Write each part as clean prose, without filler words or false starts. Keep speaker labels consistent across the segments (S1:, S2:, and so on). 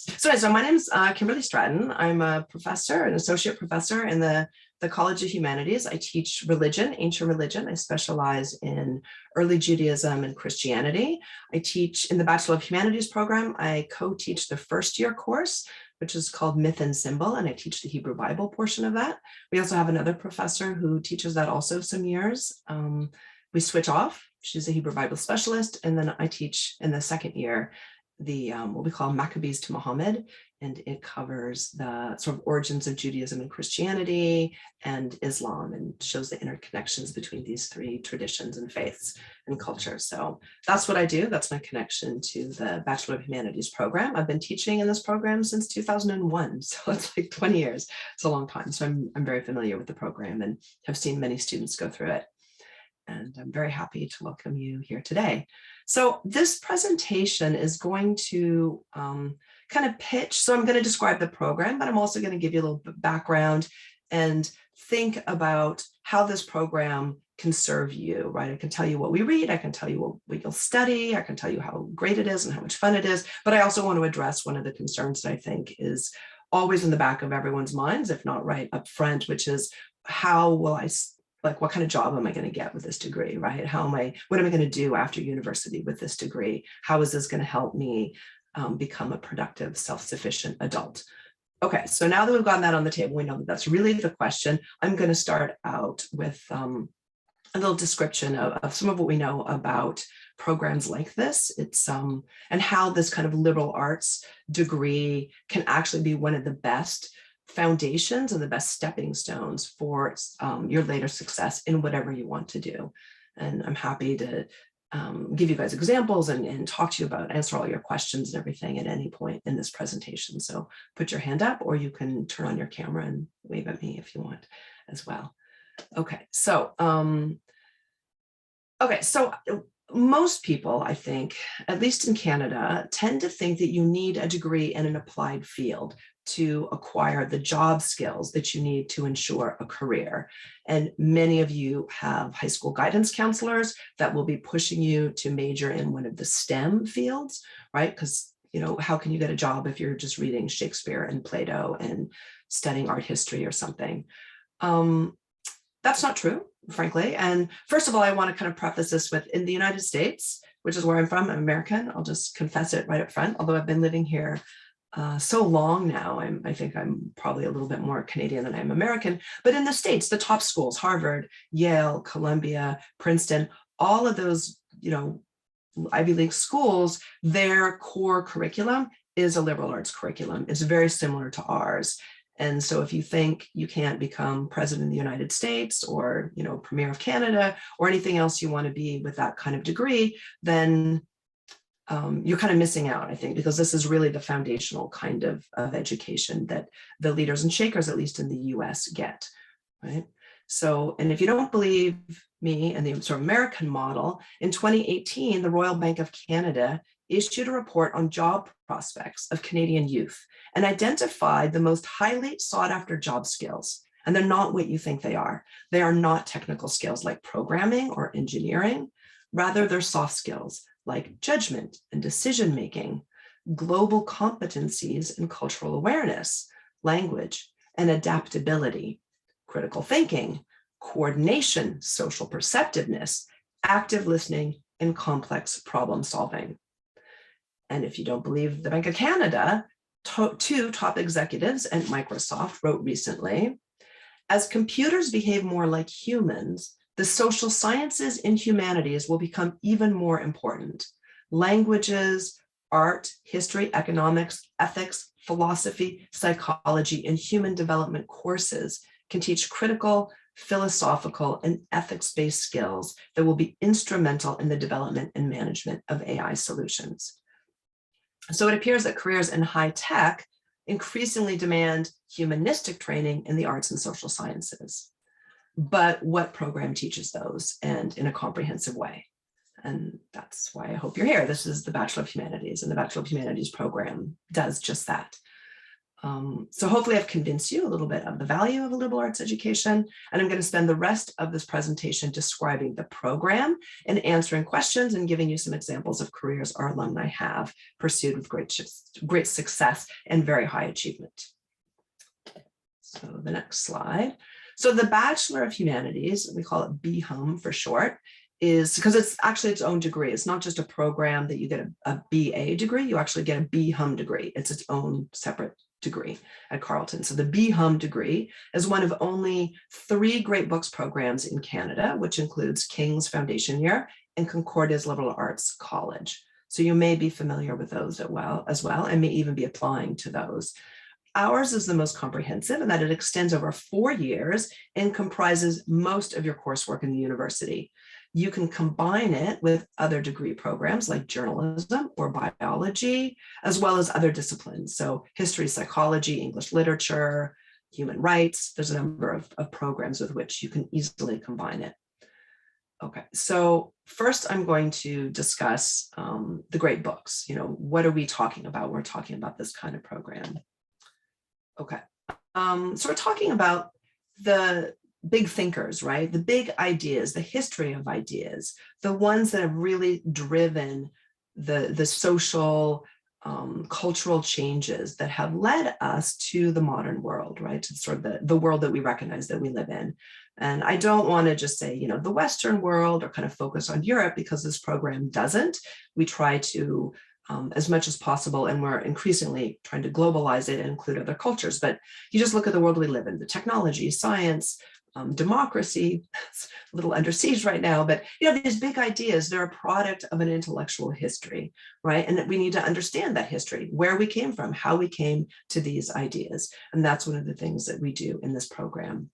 S1: So my name is Kimberly Stratton. I'm a professor, an associate professor in the College of Humanities. I teach religion, ancient religion. I specialize in early Judaism and Christianity. I teach in the Bachelor of Humanities program. I co-teach the first year course, which is called Myth and Symbol, and I teach the Hebrew Bible portion of that. We also have another professor who teaches that also some years. We switch off. She's a Hebrew Bible specialist, and then I teach in the second year the what we call Maccabees to Muhammad, and it covers the sort of origins of Judaism and Christianity and Islam, and shows the interconnections between these three traditions and faiths and cultures. So that's what I do. That's my connection to the Bachelor of Humanities program. I've been teaching in this program since 2001, so it's like 20 years. It's a long time. So I'm very familiar with the program and have seen many students go through it. And I'm very happy to welcome you here today. So this presentation is going to kind of pitch. So I'm going to describe the program, but I'm also going to give you a little bit of background and think about how this program can serve you, right? I can tell you what we read. I can tell you what you'll study. I can tell you how great it is and how much fun it is. But I also want to address one of the concerns that I think is always in the back of everyone's minds, if not right up front, which is how will what kind of job am I going to get with this degree, right? What am I going to do after university with this degree? How is this going to help me become a productive, self-sufficient adult? Okay, so now that we've gotten that on the table, we know that that's really the question. I'm going to start out with a little description of some of what we know about programs like this. It's and how this kind of liberal arts degree can actually be one of the best foundations and the best stepping stones for your later success in whatever you want to do. And I'm happy to give you guys examples and talk to you about, answer all your questions and everything at any point in this presentation. So put your hand up, or you can turn on your camera and wave at me if you want as well. Okay, so most people, I think, at least in Canada, tend to think that you need a degree in an applied field to acquire the job skills that you need to ensure a career. And many of you have high school guidance counselors that will be pushing you to major in one of the STEM fields, right? Because, how can you get a job if you're just reading Shakespeare and Plato and studying art history or something? That's not true, frankly. And first of all, I want to kind of preface this with, in the United States, which is where I'm from, I'm American. I'll just confess it right up front, although I've been living here so long now. I think I'm probably a little bit more Canadian than I'm American. But in the States, the top schools, Harvard, Yale, Columbia, Princeton, all of those, Ivy League schools, their core curriculum is a liberal arts curriculum. It's very similar to ours. And so if you think you can't become president of the United States or, premier of Canada or anything else you want to be with that kind of degree, then you're kind of missing out, I think, because this is really the foundational kind of education that the leaders and shakers, at least in the US, get, right? So, and if you don't believe me and the sort of American model, in 2018, the Royal Bank of Canada issued a report on job prospects of Canadian youth and identified the most highly sought after job skills. And they're not what you think they are. They are not technical skills like programming or engineering. Rather, they're soft skills like judgment and decision-making, global competencies and cultural awareness, language and adaptability, critical thinking, coordination, social perceptiveness, active listening, and complex problem solving. And if you don't believe the Bank of Canada, two top executives at Microsoft wrote recently, as computers behave more like humans, the social sciences and humanities will become even more important. Languages, art, history, economics, ethics, philosophy, psychology, and human development courses can teach critical, philosophical, and ethics-based skills that will be instrumental in the development and management of AI solutions. So it appears that careers in high tech increasingly demand humanistic training in the arts and social sciences. But what program teaches those, and in a comprehensive way? And that's why I hope you're here. This is the Bachelor of Humanities, and the Bachelor of Humanities program does just that. So hopefully I've convinced you a little bit of the value of a liberal arts education, and I'm going to spend the rest of this presentation describing the program and answering questions and giving you some examples of careers our alumni have pursued with great success and very high achievement. So the next slide. So the Bachelor of Humanities, we call it BHUM for short, is because it's actually its own degree. It's not just a program that you get a BA degree, you actually get a BHUM degree. It's its own separate degree at Carleton. So the BHUM degree is one of only 3 Great Books programs in Canada, which includes King's Foundation Year and Concordia's Liberal Arts College. So you may be familiar with those as well, and may even be applying to those. Ours is the most comprehensive in that it extends over 4 years and comprises most of your coursework in the university. You can combine it with other degree programs like journalism or biology, as well as other disciplines. So history, psychology, English literature, human rights. There's a number of programs with which you can easily combine it. Okay, so first I'm going to discuss the great books. What are we talking about? We're talking about this kind of program. Okay, so we're talking about the big thinkers, right? The big ideas, the history of ideas, the ones that have really driven the social, cultural changes that have led us to the modern world, right? To sort of the world that we recognize that we live in. And I don't want to just say, the Western world or kind of focus on Europe, because this program doesn't. We try to as much as possible, and we're increasingly trying to globalize it and include other cultures. But you just look at the world we live in, the technology, science, democracy, it's a little under siege right now, but these big ideas, they're a product of an intellectual history, right? And we need to understand that history, where we came from, how we came to these ideas. And that's one of the things that we do in this program,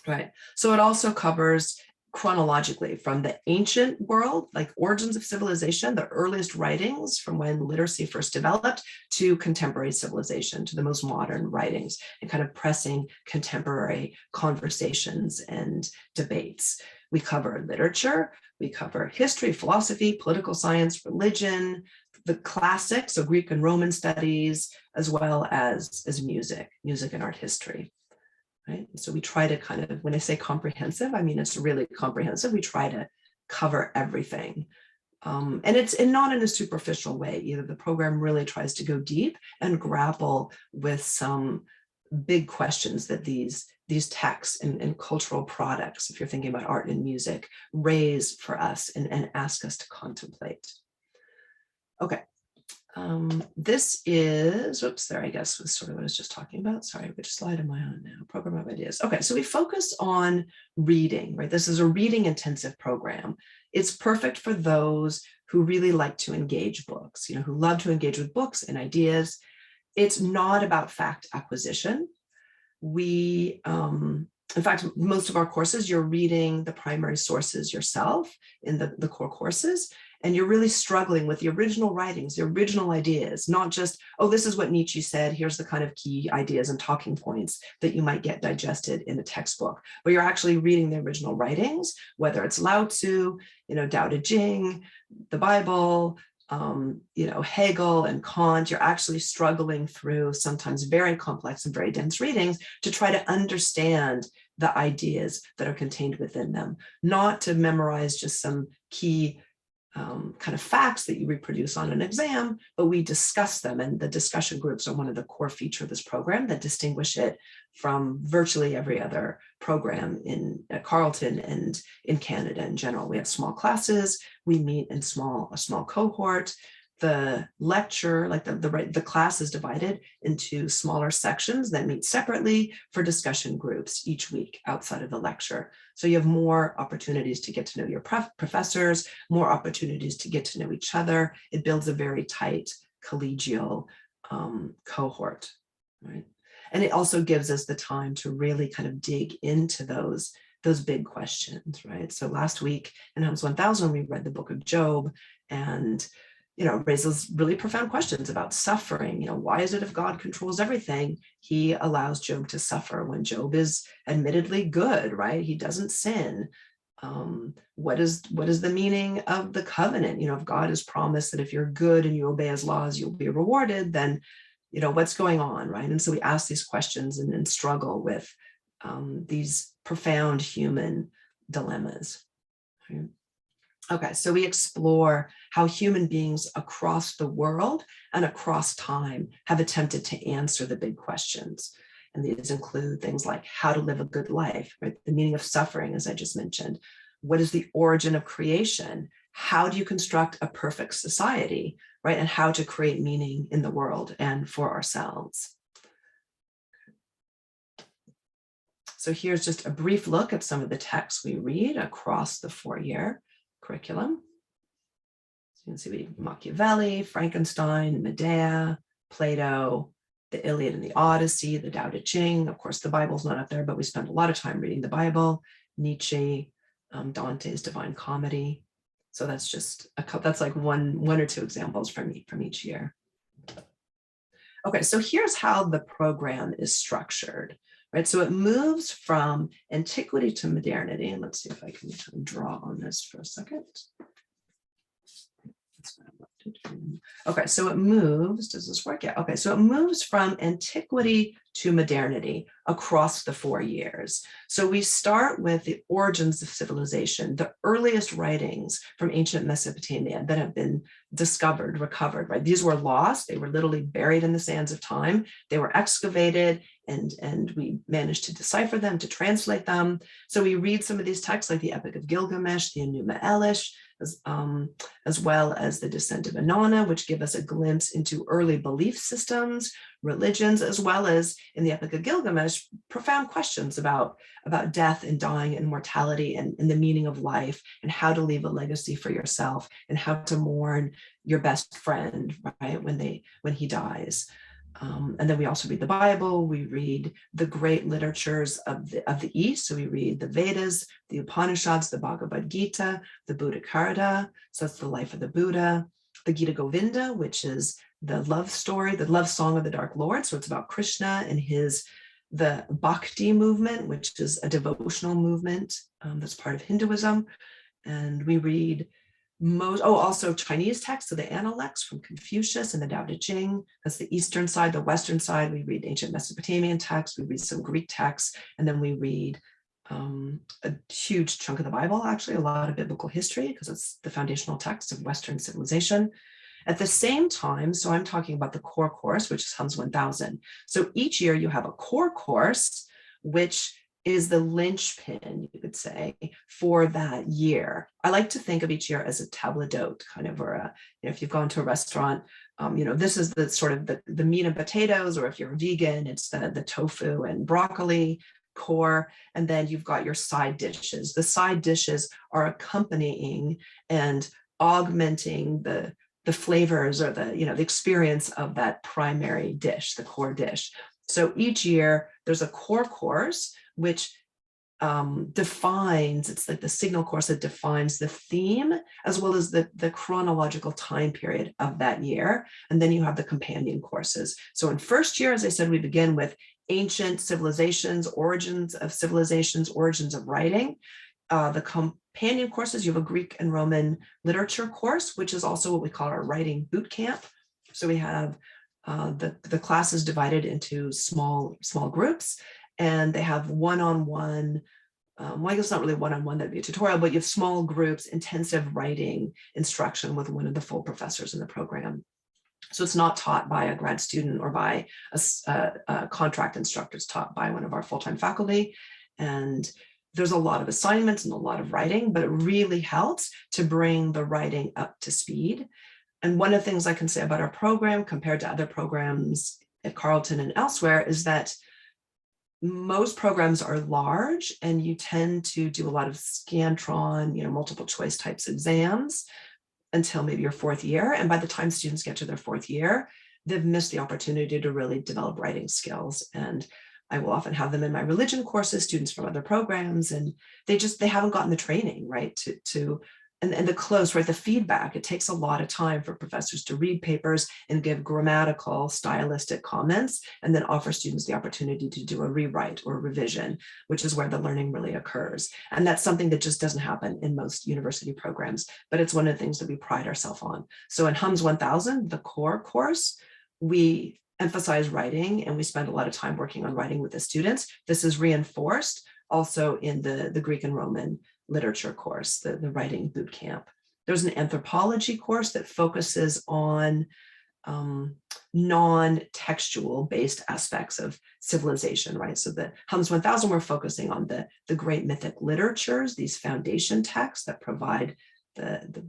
S1: right? So it also covers chronologically from the ancient world, like origins of civilization, the earliest writings from when literacy first developed, to contemporary civilization, to the most modern writings, and kind of pressing contemporary conversations and debates. We cover literature, we cover history, philosophy, political science, religion, the classics, so Greek and Roman studies, as well as music and art history. Right? So we try to kind of, when I say comprehensive, I mean it's really comprehensive. We try to cover everything. And it's not in a superficial way either. The program really tries to go deep and grapple with some big questions that these texts and cultural products, if you're thinking about art and music, raise for us and ask us to contemplate. Okay. This is, there, I guess, was sort of what I was just talking about. Sorry, which slide am I on now? Program of ideas. Okay, so we focus on reading, right? This is a reading intensive program. It's perfect for those who really like to engage books, who love to engage with books and ideas. It's not about fact acquisition. We, in fact, most of our courses, you're reading the primary sources yourself in the core courses. And you're really struggling with the original writings, the original ideas, not just, oh, this is what Nietzsche said, here's the kind of key ideas and talking points that you might get digested in a textbook, but you're actually reading the original writings, whether it's Lao Tzu, Tao Te Ching, the Bible, Hegel and Kant. You're actually struggling through sometimes very complex and very dense readings to try to understand the ideas that are contained within them, not to memorize just some key kind of facts that you reproduce on an exam, but we discuss them, and the discussion groups are one of the core features of this program that distinguish it from virtually every other program at Carleton and in Canada in general. We have small classes, we meet in a small cohort. The lecture, like the class is divided into smaller sections that meet separately for discussion groups each week outside of the lecture. So you have more opportunities to get to know your professors, more opportunities to get to know each other. It builds a very tight collegial cohort, right? And it also gives us the time to really kind of dig into those big questions, right? So last week in Helms 1000, we read the book of Job, and raises really profound questions about suffering. Why is it if God controls everything, he allows Job to suffer when Job is admittedly good, right? He doesn't sin. What is the meaning of the covenant? If God has promised that if you're good and you obey his laws, you'll be rewarded, then what's going on, right? And so we ask these questions and struggle with these profound human dilemmas. Right? Okay, so we explore how human beings across the world and across time have attempted to answer the big questions. And these include things like how to live a good life, right? The meaning of suffering, as I just mentioned. What is the origin of creation? How do you construct a perfect society, right? And how to create meaning in the world and for ourselves. So here's just a brief look at some of the texts we read across the 4-year curriculum. So you can see we read Machiavelli, Frankenstein, Medea, Plato, the Iliad and the Odyssey, the Tao Te Ching. Of course, the Bible's not up there, but we spend a lot of time reading the Bible, Nietzsche, Dante's Divine Comedy. So that's just that's like one or two examples from each year. Okay, so here's how the program is structured, right? So it moves from antiquity to modernity. And let's see if I can draw on this for a second. Okay, so it moves, does this work? Yeah, okay, so it moves from antiquity to modernity across the 4 years. So we start with the origins of civilization, the earliest writings from ancient Mesopotamia that have been discovered, recovered, right? These were lost, they were literally buried in the sands of time. They were excavated and we managed to decipher them, to translate them. So we read some of these texts like the Epic of Gilgamesh, the Enuma Elish, as well as the Descent of Inanna, which give us a glimpse into early belief systems, religions, as well as in the Epic of Gilgamesh, profound questions about death and dying and mortality and the meaning of life and how to leave a legacy for yourself and how to mourn your best friend, right, when he dies. And then we also read the Bible, we read the great literatures of the East. So we read the Vedas, the Upanishads, the Bhagavad Gita, the Buddha Karada, so that's the life of the Buddha, the Gita Govinda, which is the love story, the love song of the Dark Lord. So it's about Krishna and the Bhakti movement, which is a devotional movement that's part of Hinduism. And we read also Chinese texts, so the Analects from Confucius and the Tao Te Ching. That's the Eastern side. The Western side, we read ancient Mesopotamian texts, we read some Greek texts, and then we read a huge chunk of the Bible, actually, a lot of biblical history, because it's the foundational text of Western civilization. At the same time, so I'm talking about the core course, which is HUMS 1000. So each year you have a core course, which is the linchpin, you could say, for that year. I like to think of each year as a table d'hote, kind of, or if you've gone to a restaurant, this is the sort of the meat and potatoes, or if you're a vegan, it's the tofu and broccoli core, and then you've got your side dishes. The side dishes are accompanying and augmenting the flavors or the experience of that primary dish, the core dish. So each year there's a core course which defines, it's like the signal course that defines the theme as well as the chronological time period of that year. And then you have the companion courses. So in first year, as I said, we begin with ancient civilizations, origins of civilizations, origins of writing. The companion courses, you have a Greek and Roman literature course, which is also what we call our writing boot camp. So we have the classes divided into small groups, and they have one-on-one, well, I guess not really one-on-one, that'd be a tutorial, but you have small groups, intensive writing instruction with one of the full professors in the program. So it's not taught by a grad student or by a contract instructor. It's taught by one of our full-time faculty. And there's a lot of assignments and a lot of writing, but it really helps to bring the writing up to speed. And one of the things I can say about our program compared to other programs at Carleton and elsewhere is that most programs are large and you tend to do a lot of Scantron, multiple choice types exams until maybe your 4th year. And by the time students get to their 4th year, they've missed the opportunity to really develop writing skills. And I will often have them in my religion courses, students from other programs, and they haven't gotten the training, right, and the close, right, the feedback. It takes a lot of time for professors to read papers and give grammatical, stylistic comments, and then offer students the opportunity to do a rewrite or a revision, which is where the learning really occurs. And that's something that just doesn't happen in most university programs, but it's one of the things that we pride ourselves on. So in HUMS 1000, the core course, we emphasize writing, and we spend a lot of time working on writing with the students. This is reinforced also in the Greek and Roman literature course, the writing boot camp. There's an anthropology course that focuses on non-textual based aspects of civilization, right? So the Hums 1000, we're focusing on the great mythic literatures, these foundation texts that provide the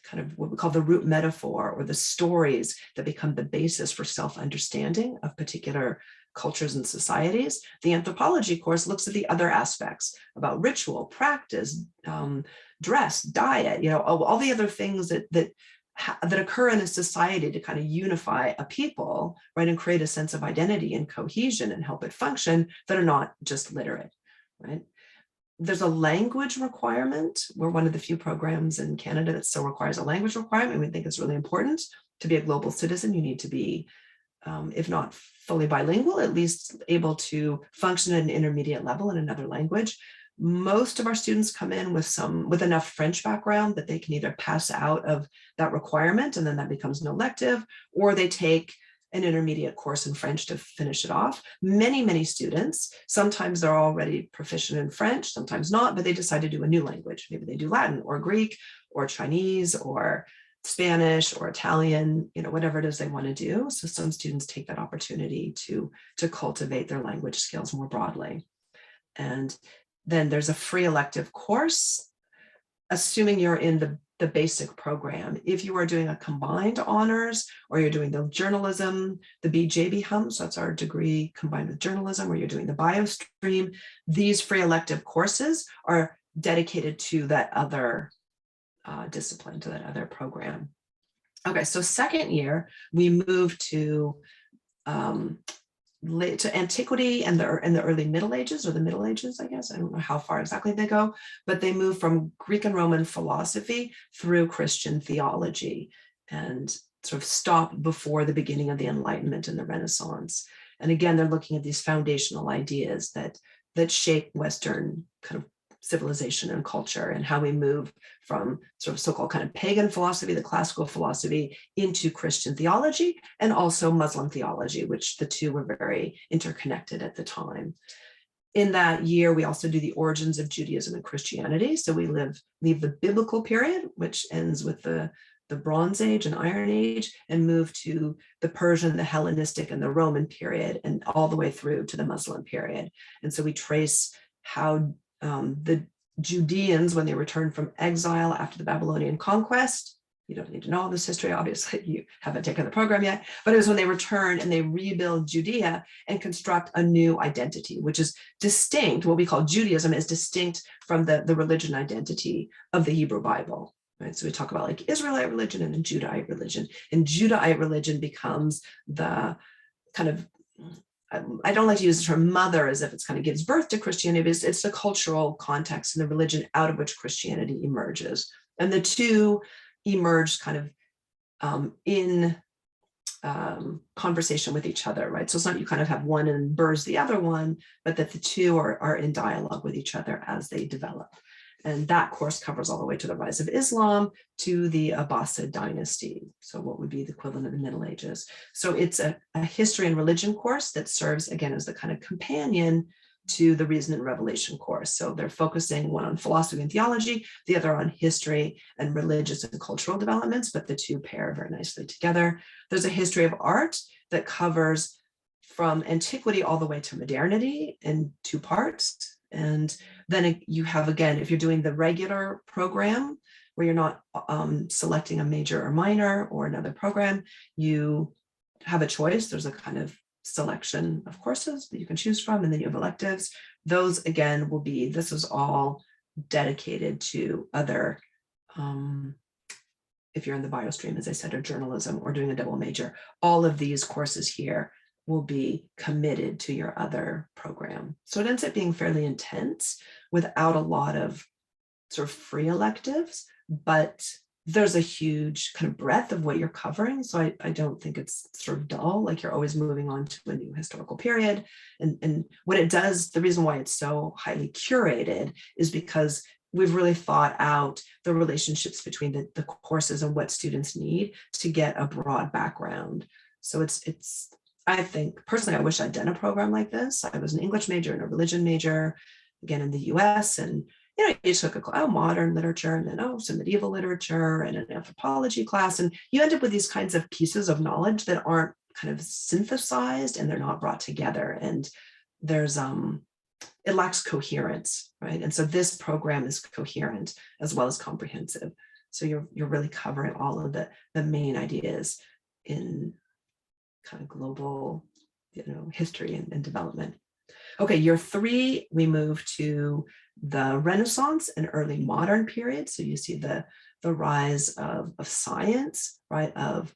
S1: kind of what we call the root metaphor, or the stories that become the basis for self-understanding of particular cultures and societies. The anthropology course looks at the other aspects about ritual, practice, dress, diet, all the other things that occur in a society to kind of unify a people, right, and create a sense of identity and cohesion and help it function, that are not just literate, right? There's a language requirement. We're one of the few programs in Canada that still requires a language requirement. We think it's really important. To be a global citizen, you need to be, if not fully bilingual, at least able to function at an intermediate level in another language. Most of our students come in with enough French background that they can either pass out of that requirement, and then that becomes an elective, or they take an intermediate course in French to finish it off. Many students, sometimes they're already proficient in French, sometimes not, but they decide to do a new language. Maybe they do Latin or Greek or Chinese or Spanish or Italian, whatever it is they want to do. So some students take that opportunity to cultivate their language skills more broadly. And then there's a free elective course, assuming you're in the basic program. If you are doing a combined honors, or you're doing the journalism, the BJB Hums, so that's our degree combined with journalism, or you're doing the bio stream, these free elective courses are dedicated to that other discipline, to that other program. Okay, so second year, we move to antiquity and the early Middle Ages, or the Middle Ages, I guess. I don't know how far exactly they go, but they move from Greek and Roman philosophy through Christian theology, and sort of stop before the beginning of the Enlightenment and the Renaissance. And again, they're looking at these foundational ideas that shape Western kind of civilization and culture, and how we move from sort of so-called kind of pagan philosophy, the classical philosophy, into Christian theology, and also Muslim theology, which the two were very interconnected at the time. In that year, we also do the origins of Judaism and Christianity. So we leave the biblical period, which ends with the Bronze Age and Iron Age, and move to the Persian, the Hellenistic, and the Roman period, and all the way through to the Muslim period. And so we trace how the Judeans, when they returned from exile after the Babylonian conquest, you don't need to know all this history, obviously, you haven't taken the program yet, but it was when they return and they rebuild Judea and construct a new identity, which is distinct. What we call Judaism is distinct from the religion identity of the Hebrew Bible. Right? So we talk about like Israelite religion and then Judahite religion, and Judahite religion becomes the kind of, I don't like to use the term mother as if it's kind of gives birth to Christianity. It's the cultural context and the religion out of which Christianity emerges. And the two emerge kind of in conversation with each other, right? So it's not you kind of have one and births the other one, but that the two are in dialogue with each other as they develop. And that course covers all the way to the rise of Islam, to the Abbasid dynasty. So what would be the equivalent of the Middle Ages. So it's a history and religion course that serves, again, as the kind of companion to the Reason and Revelation course. So they're focusing one on philosophy and theology, the other on history and religious and cultural developments, but the two pair very nicely together. There's a history of art that covers from antiquity all the way to modernity in 2 parts. And then you have, again, if you're doing the regular program where you're not selecting a major or minor or another program, you have a choice. There's a kind of selection of courses that you can choose from, and then you have electives. Those, again, will be, this is all dedicated to other, if you're in the bio stream, as I said, or journalism, or doing a double major, all of these courses here will be committed to your other program. So it ends up being fairly intense without a lot of sort of free electives, but there's a huge kind of breadth of what you're covering. So I don't think it's sort of dull, like you're always moving on to a new historical period. And what it does, the reason why it's so highly curated is because we've really thought out the relationships between the courses and what students need to get a broad background. So it's I think personally, I wish I'd done a program like this. I was an English major and a religion major, again in the US. And you took modern literature and then some medieval literature and an anthropology class. And you end up with these kinds of pieces of knowledge that aren't kind of synthesized and they're not brought together. And there's it lacks coherence, right? And so this program is coherent as well as comprehensive. So you're really covering all of the main ideas in kind of global, history and development. Okay, year 3, we move to the Renaissance and early modern period. So you see the rise of science, right, of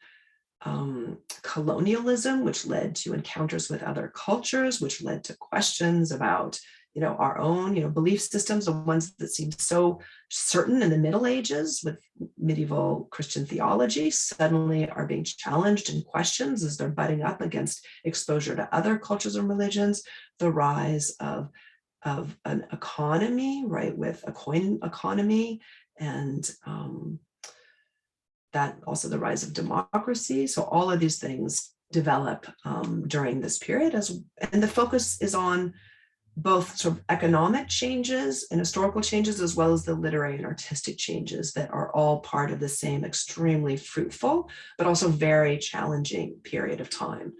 S1: colonialism, which led to encounters with other cultures, which led to questions about our own belief systems, the ones that seemed so certain in the Middle Ages with medieval Christian theology suddenly are being challenged and questioned as they're butting up against exposure to other cultures and religions. The rise of an economy, right, with a coin economy, and that also the rise of democracy. So all of these things develop during this period, and the focus is on both sort of economic changes and historical changes, as well as the literary and artistic changes that are all part of the same extremely fruitful, but also very challenging period of time.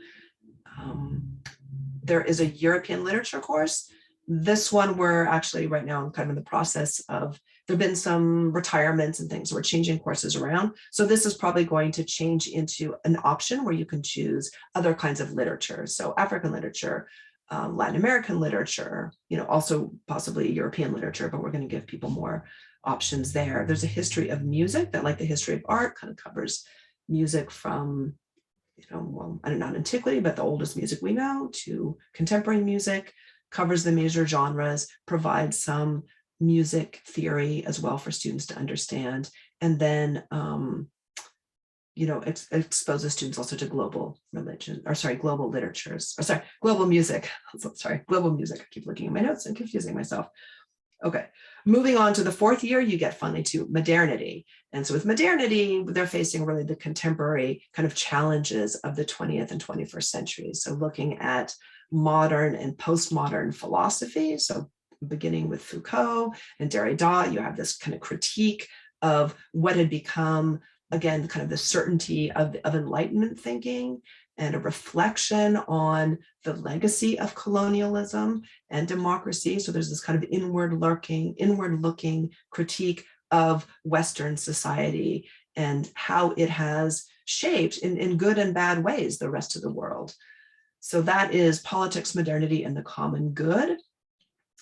S1: There is a European literature course. This one we're actually right now kind of in the process of, there've been some retirements and things, so we're changing courses around. So this is probably going to change into an option where you can choose other kinds of literature. So African literature, Latin American literature, also possibly European literature, but we're going to give people more options there. There's a history of music that, like the history of art, kind of covers music from, well, I don't know, antiquity, but the oldest music we know to contemporary music, covers the major genres, provides some music theory as well for students to understand, and then exposes students also to global literatures, global music. Global music. I keep looking at my notes and confusing myself. Okay, moving on to the 4th year, you get finally to modernity. And so with modernity, they're facing really the contemporary kind of challenges of the 20th and 21st centuries. So looking at modern and postmodern philosophy. So beginning with Foucault and Derrida, you have this kind of critique of what had become, again, kind of the certainty of Enlightenment thinking, and a reflection on the legacy of colonialism and democracy. So there's this kind of inward-looking critique of Western society and how it has shaped in good and bad ways the rest of the world. So that is Politics, Modernity, and the Common Good.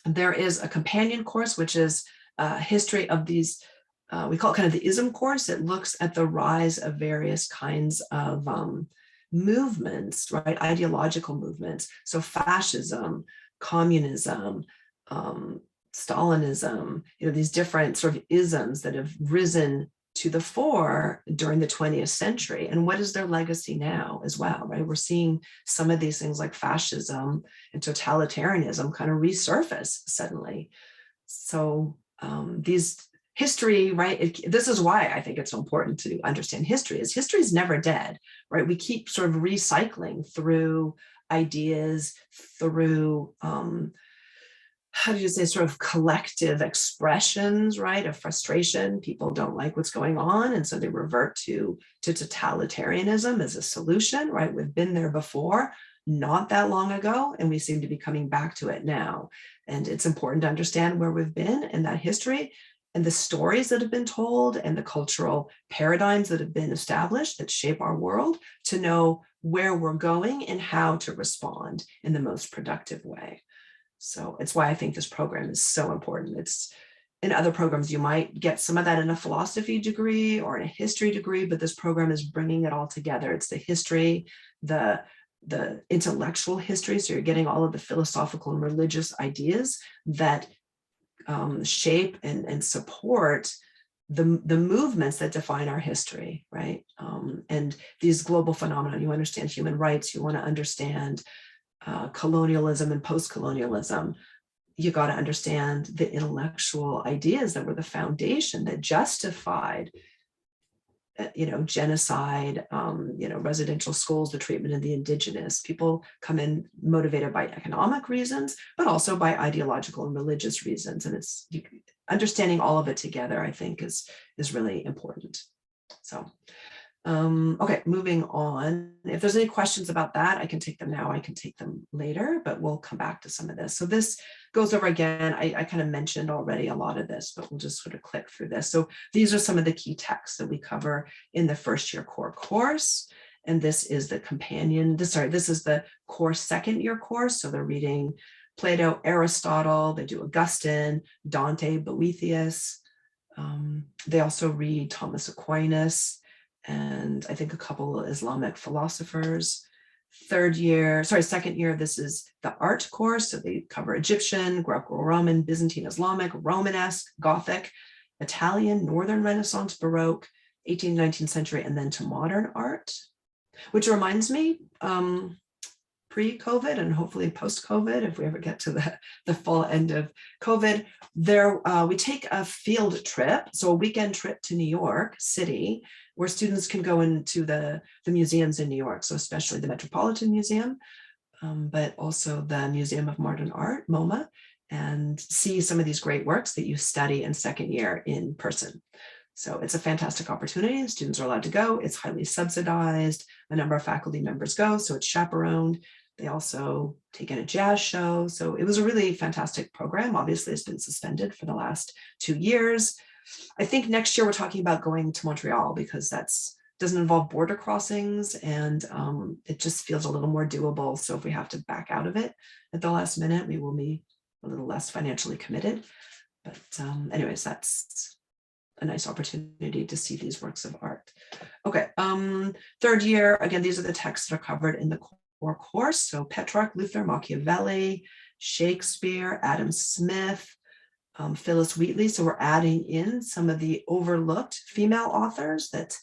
S1: There is a companion course, which is a history of these, we call it kind of the ism course. It looks at the rise of various kinds of movements, right? Ideological movements. So fascism, communism, Stalinism, these different sort of isms that have risen to the fore during the 20th century. And what is their legacy now as well, right? We're seeing some of these things like fascism and totalitarianism kind of resurface suddenly. So these history, right? This is why I think it's so important to understand history, is history is never dead, right? We keep sort of recycling through ideas, through, how do you say, sort of collective expressions, right, of frustration. People don't like what's going on, and so they revert to totalitarianism as a solution, right? We've been there before, not that long ago, and we seem to be coming back to it now. And it's important to understand where we've been in that history, and the stories that have been told, and the cultural paradigms that have been established that shape our world, to know where we're going and how to respond in the most productive way. So it's why I think this program is so important. It's, in other programs, you might get some of that in a philosophy degree or in a history degree, but this program is bringing it all together. It's the history, the intellectual history. So you're getting all of the philosophical and religious ideas that shape and support the movements that define our history, right? And these global phenomena. You understand human rights, you want to understand colonialism and post-colonialism. You got to understand the intellectual ideas that were the foundation that justified genocide, residential schools, the treatment of the indigenous. People come in motivated by economic reasons, but also by ideological and religious reasons. And understanding all of it together, I think, is really important. So, okay, moving on. If there's any questions about that, I can take them now. I can take them later, but we'll come back to some of this. So this goes over again. I kind of mentioned already a lot of this, but we'll just sort of click through this. So these are some of the key texts that we cover in the first year core course. And this is the companion, this is the core second year course. So they're reading Plato, Aristotle, they do Augustine, Dante, Boethius. They also read Thomas Aquinas, and I think a couple of Islamic philosophers. Second year, this is the art course. So they cover Egyptian, Greco-Roman, Byzantine, Islamic, Romanesque, Gothic, Italian, Northern Renaissance, Baroque, 18th, 19th century, and then to modern art, which reminds me, pre-COVID and hopefully post-COVID, if we ever get to the full end of COVID, we take a field trip, so a weekend trip to New York City, where students can go into the museums in New York, so especially the Metropolitan Museum, but also the Museum of Modern Art, MoMA, and see some of these great works that you study in second year in person. So it's a fantastic opportunity. Students are allowed to go. It's highly subsidized. A number of faculty members go, so it's chaperoned. They also take in a jazz show. So it was a really fantastic program. Obviously, it's been suspended for the last 2 years. I think next year we're talking about going to Montreal, because doesn't involve border crossings, and it just feels a little more doable. So if we have to back out of it at the last minute, we will be a little less financially committed. But anyways, that's a nice opportunity to see these works of art. Okay, third year, again, these are the texts that are covered in the core course. So Petrarch, Luther, Machiavelli, Shakespeare, Adam Smith, Phyllis Wheatley. So we're adding in some of the overlooked female authors that,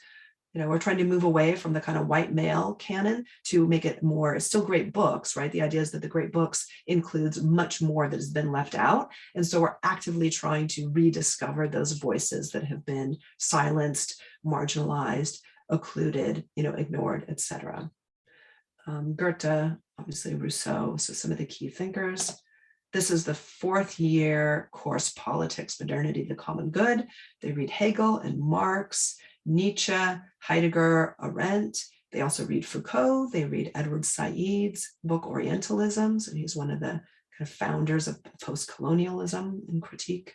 S1: we're trying to move away from the kind of white male canon to make it more, it's still great books, right? The idea is that the great books includes much more that has been left out. And so we're actively trying to rediscover those voices that have been silenced, marginalized, occluded, ignored, etc. Goethe, obviously Rousseau, so some of the key thinkers. This is the fourth year course, Politics, Modernity, the Common Good. They read Hegel and Marx, Nietzsche, Heidegger, Arendt. They also read Foucault. They read Edward Said's book, Orientalism. So he's one of the kind of founders of post-colonialism and critique.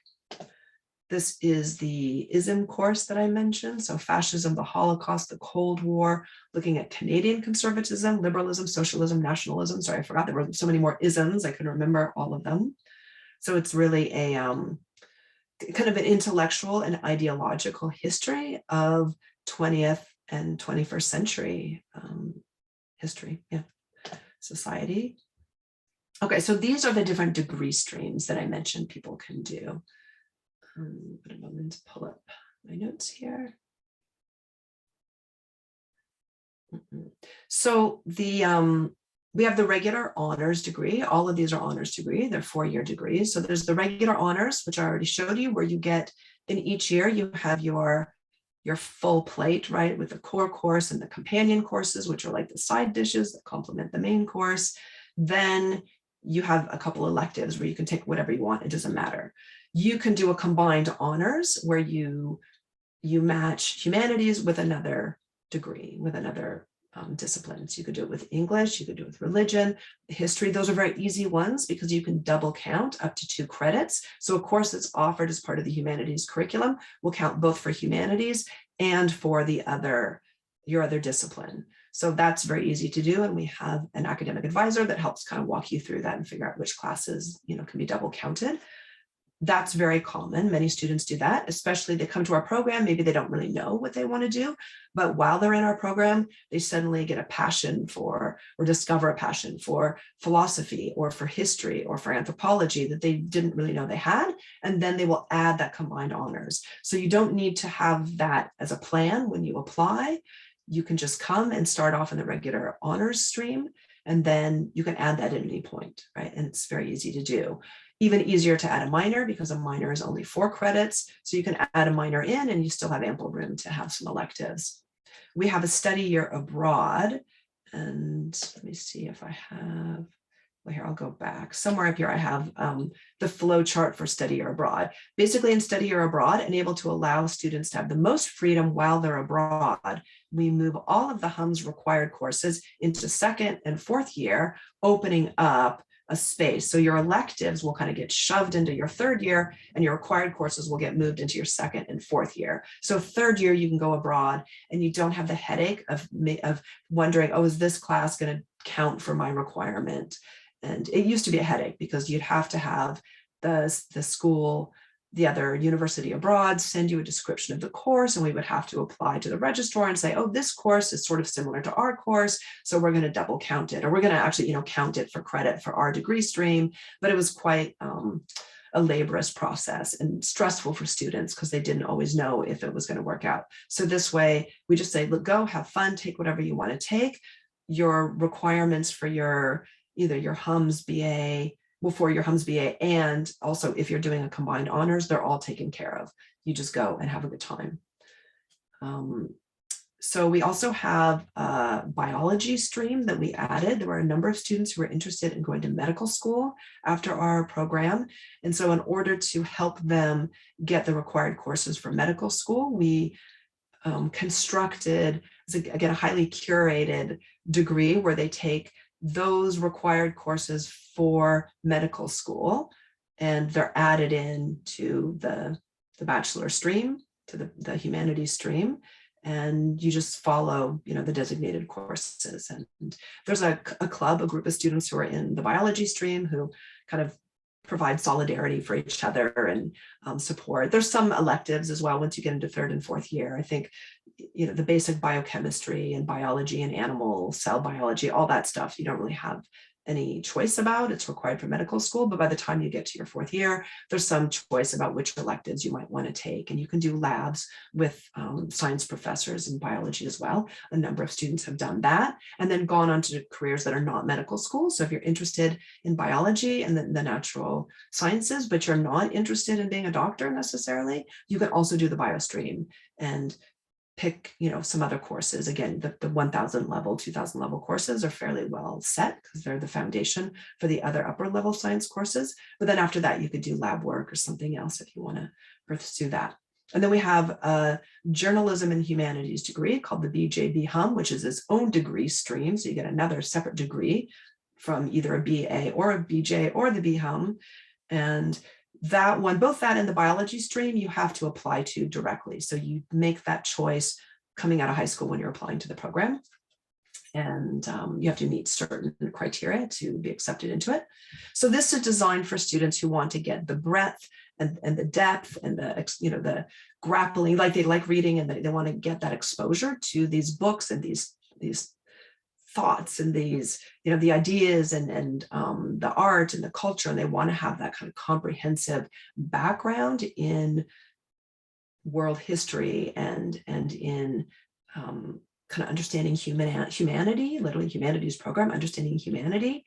S1: This is the ISM course that I mentioned. So fascism, the Holocaust, the Cold War, looking at Canadian conservatism, liberalism, socialism, nationalism. Sorry, I forgot there were so many more isms. I couldn't remember all of them. So it's really a kind of an intellectual and ideological history of 20th and 21st century society. Okay, so these are the different degree streams that I mentioned people can do. But a moment to pull up my notes here. So we have the regular honors degree. All of these are honors degree. They're 4-year degrees. So there's the regular honors, which I already showed you, where you get in each year, you have your full plate, right? With the core course and the companion courses, which are like the side dishes that complement the main course. Then you have a couple electives where you can take whatever you want. It doesn't matter. You can do a combined honors where you match humanities with another degree, with another discipline. So you could do it with English, you could do it with religion, history. Those are very easy ones because you can double count up to 2 credits. So a course that's offered as part of the humanities curriculum will count both for humanities and for your other discipline. So that's very easy to do. And we have an academic advisor that helps kind of walk you through that and figure out which classes, can be double counted. That's very common. Many students do that, especially they come to our program. Maybe they don't really know what they want to do, but while they're in our program, they suddenly get a passion for, or discover a passion for philosophy or for history or for anthropology that they didn't really know they had. And then they will add that combined honors. So you don't need to have that as a plan when you apply. You can just come and start off in the regular honors stream. And then you can add that at any point, right? And it's very easy to do. Even easier to add a minor because a minor is only 4 credits. So you can add a minor in and you still have ample room to have some electives. We have a study year abroad. And let me see if I have, well, here, I'll go back. Somewhere up here, I have the flow chart for study year abroad. Basically, in study year abroad, and able to allow students to have the most freedom while they're abroad, we move all of the HUM's required courses into 2nd and 4th year, opening up a space. So your electives will kind of get shoved into your 3rd year, and your required courses will get moved into your 2nd and 4th year. So 3rd year, you can go abroad and you don't have the headache of wondering, oh, is this class going to count for my requirement? And it used to be a headache because you'd have to have the school, the other university abroad, send you a description of the course, and we would have to apply to the registrar and say, oh, this course is sort of similar to our course, so we're going to double count it, or we're going to actually, count it for credit for our degree stream. But it was quite a laborious process and stressful for students because they didn't always know if it was going to work out. So this way, we just say, look, go have fun, take whatever you want to take. Your requirements for either your HUMS BA, for your HUMS BA, and also if you're doing a combined honors, they're all taken care of. You just go and have a good time. So we also have a biology stream that we added. There were a number of students who were interested in going to medical school after our program. And so in order to help them get the required courses for medical school, we constructed, again, a highly curated degree where they take those required courses for medical school, and they're added in to the bachelor stream, to the humanities stream, and you just follow, the designated courses. And there's a club, a group of students who are in the biology stream who kind of provide solidarity for each other and support. There's some electives as well once you get into 3rd and 4th year. I think, the basic biochemistry and biology and animal cell biology, all that stuff, you don't really have any choice about. It's required for medical school, but by the time you get to your 4th year, there's some choice about which electives you might want to take. And you can do labs with science professors in biology as well. A number of students have done that and then gone on to careers that are not medical school. So if you're interested in biology and the natural sciences, but you're not interested in being a doctor necessarily, you can also do the bio stream and pick, some other courses. Again, the 1000 level, 2000 level courses are fairly well set because they're the foundation for the other upper level science courses. But then after that, you could do lab work or something else if you want to pursue that. And then we have a journalism and humanities degree called the BJB HUM, which is its own degree stream. So you get another separate degree from either a BA or a BJ or the BHUM. And that one, both that and the biology stream, you have to apply to directly. So you make that choice coming out of high school when you're applying to the program. And you have to meet certain criteria to be accepted into it. So this is designed for students who want to get the breadth and the depth and the grappling, like they like reading and they want to get that exposure to these books and these thoughts and these, the ideas and the art and the culture, and they want to have that kind of comprehensive background in world history and in kind of understanding humanity, literally humanities program, understanding humanity.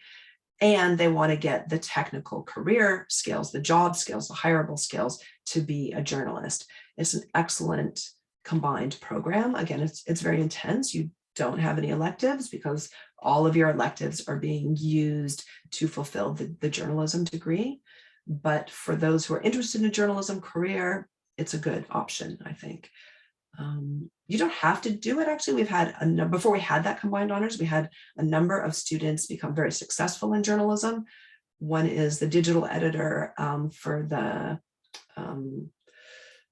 S1: And they want to get the technical career skills, the job skills, the hireable skills to be a journalist. It's an excellent combined program. Again, it's very intense. You don't have any electives because all of your electives are being used to fulfill the journalism degree. But for those who are interested in a journalism career, it's a good option, I think. You don't have to do it. Actually, we've had before we had that combined honors, we had a number of students become very successful in journalism. One is the digital editor for the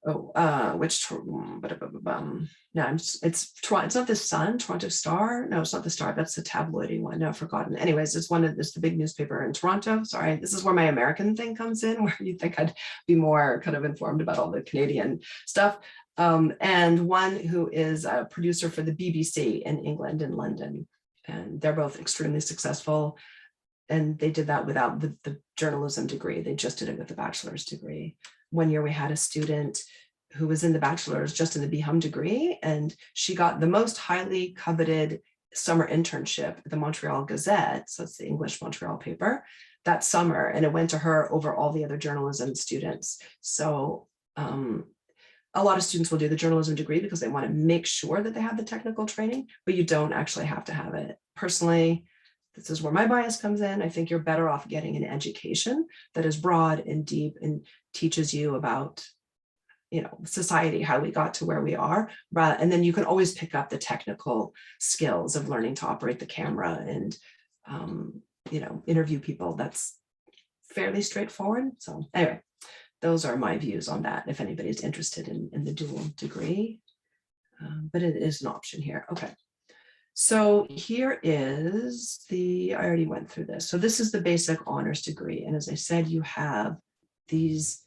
S1: it's not the Sun, Toronto Star. No, it's not the Star. That's the tabloidy one. No, I've forgotten. Anyways, it's the big newspaper in Toronto. Sorry, this is where my American thing comes in, where you think I'd be more kind of informed about all the Canadian stuff. And one who is a producer for the BBC in England, in London. And they're both extremely successful. And they did that without the journalism degree. They just did it with the bachelor's degree. One year we had a student who was in the bachelor's just in the BHUM degree, and she got the most highly coveted summer internship at the Montreal Gazette, so it's the English Montreal paper, that summer, and it went to her over all the other journalism students. So a lot of students will do the journalism degree because they want to make sure that they have the technical training, but you don't actually have to have it. Personally, this is where my bias comes in. I think you're better off getting an education that is broad and deep and teaches you about, you know, society, how we got to where we are. And then you can always pick up the technical skills of learning to operate the camera and, you know, interview people. That's fairly straightforward. So anyway, those are my views on that, if anybody's interested in the dual degree, but it is an option here. Okay. So here is I already went through this. So this is the basic honors degree. And as I said, you have these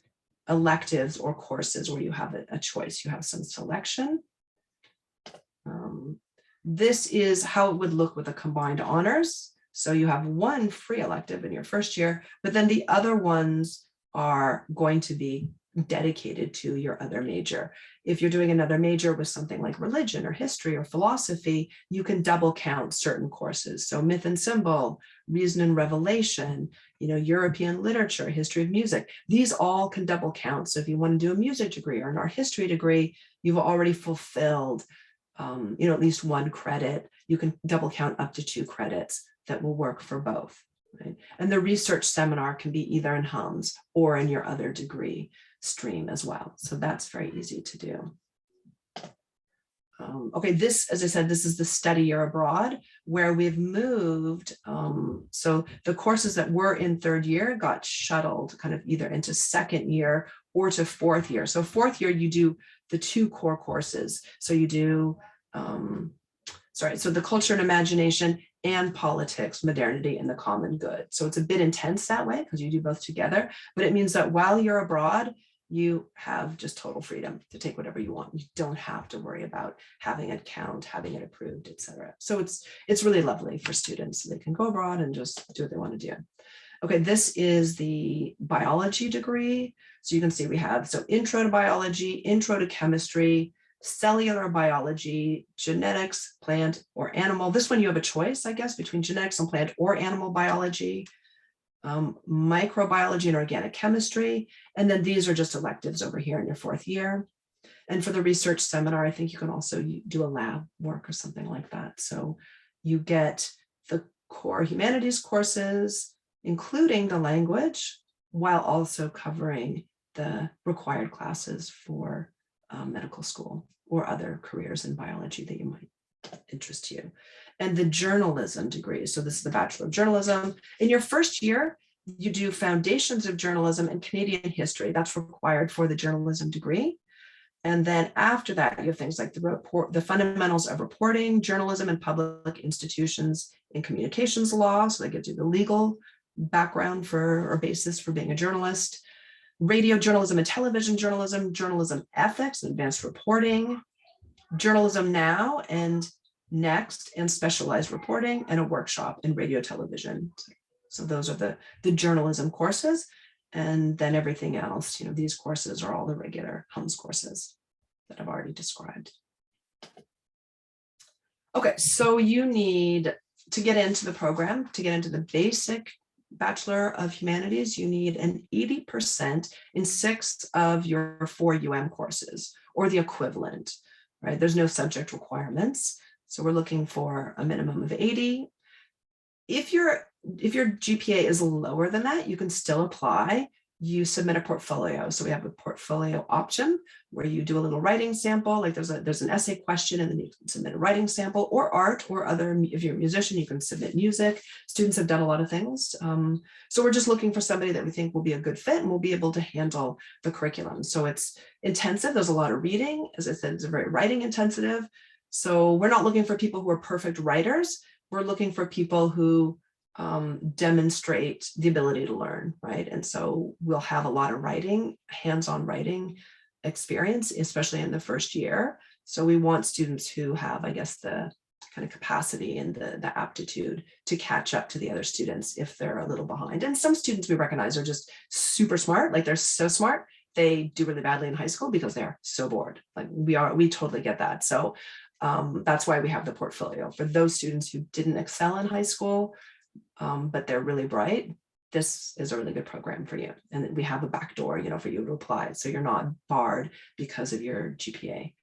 S1: electives or courses where you have a choice. You have some selection. This is how it would look with a combined honors. So you have one free elective in your first year, but then the other ones are going to be dedicated to your other major. If you're doing another major with something like religion or history or philosophy, you can double count certain courses. So myth and symbol, reason and revelation, you know, European literature, history of music, these all can double count. So if you want to do a music degree or an art history degree, you've already fulfilled, you know, at least one credit. You can double count up to 2 credits that will work for both. Right? And the research seminar can be either in HUMS or in your other degree stream as well. So that's very easy to do. Okay, this, as I said, this is the study year abroad where we've moved. So the courses that were in third year got shuttled kind of either into second year or to fourth year. So fourth year, you do the 2 core courses. So you do, so the culture and imagination and politics, modernity, and the common good. So it's a bit intense that way because you do both together, but it means that while you're abroad, you have just total freedom to take whatever you want. You don't have to worry about having it count, having it approved, etc. So it's really lovely for students. So they can go abroad and just do what they want to do. Okay, this is the biology degree. So you can see we have, so intro to biology, intro to chemistry, cellular biology, genetics, plant or animal. This one you have a choice, I guess, between genetics and plant or animal biology, microbiology and organic chemistry. And then these are just electives over here in your fourth year. And for the research seminar, I think you can also do a lab work or something like that. So you get the core humanities courses, including the language, while also covering the required classes for medical school or other careers in biology that you might interest you. And the journalism degree. So this is the Bachelor of Journalism. In your first year, you do Foundations of Journalism and Canadian History. That's required for the journalism degree. And then after that, you have things like the fundamentals of reporting, journalism and public institutions and communications law. So that gives you the legal background for or basis for being a journalist. Radio journalism and television journalism, journalism ethics and advanced reporting, journalism now and next, and specialized reporting, and a workshop in radio television. So those are the journalism courses. And then everything else, you know, these courses are all the regular HUMS courses that I've already described. Okay, so you need to get into the program, to get into the basic Bachelor of Humanities, you need an 80% in 6 of your 4 UM courses or the equivalent, right? There's no subject requirements. So we're looking for a minimum of 80. If your GPA is lower than that, you can still apply. You submit a portfolio. So we have a portfolio option where you do a little writing sample, like there's an essay question and then you can submit a writing sample, or art or other, if you're a musician, you can submit music. Students have done a lot of things. So we're just looking for somebody that we think will be a good fit and will be able to handle the curriculum. So it's intensive. There's a lot of reading. As I said, it's a very writing intensive. So we're not looking for people who are perfect writers. We're looking for people who demonstrate the ability to learn, right? And so we'll have a lot of writing, hands-on writing experience, especially in the first year. So we want students who have, I guess, the kind of capacity and the aptitude to catch up to the other students if they're a little behind. And some students we recognize are just super smart, like they're so smart, they do really badly in high school because they're so bored. Like we totally get that. So That's why we have the portfolio. For those students who didn't excel in high school, but they're really bright, this is a really good program for you. And we have a back door, for you to apply. So you're not barred because of your GPA.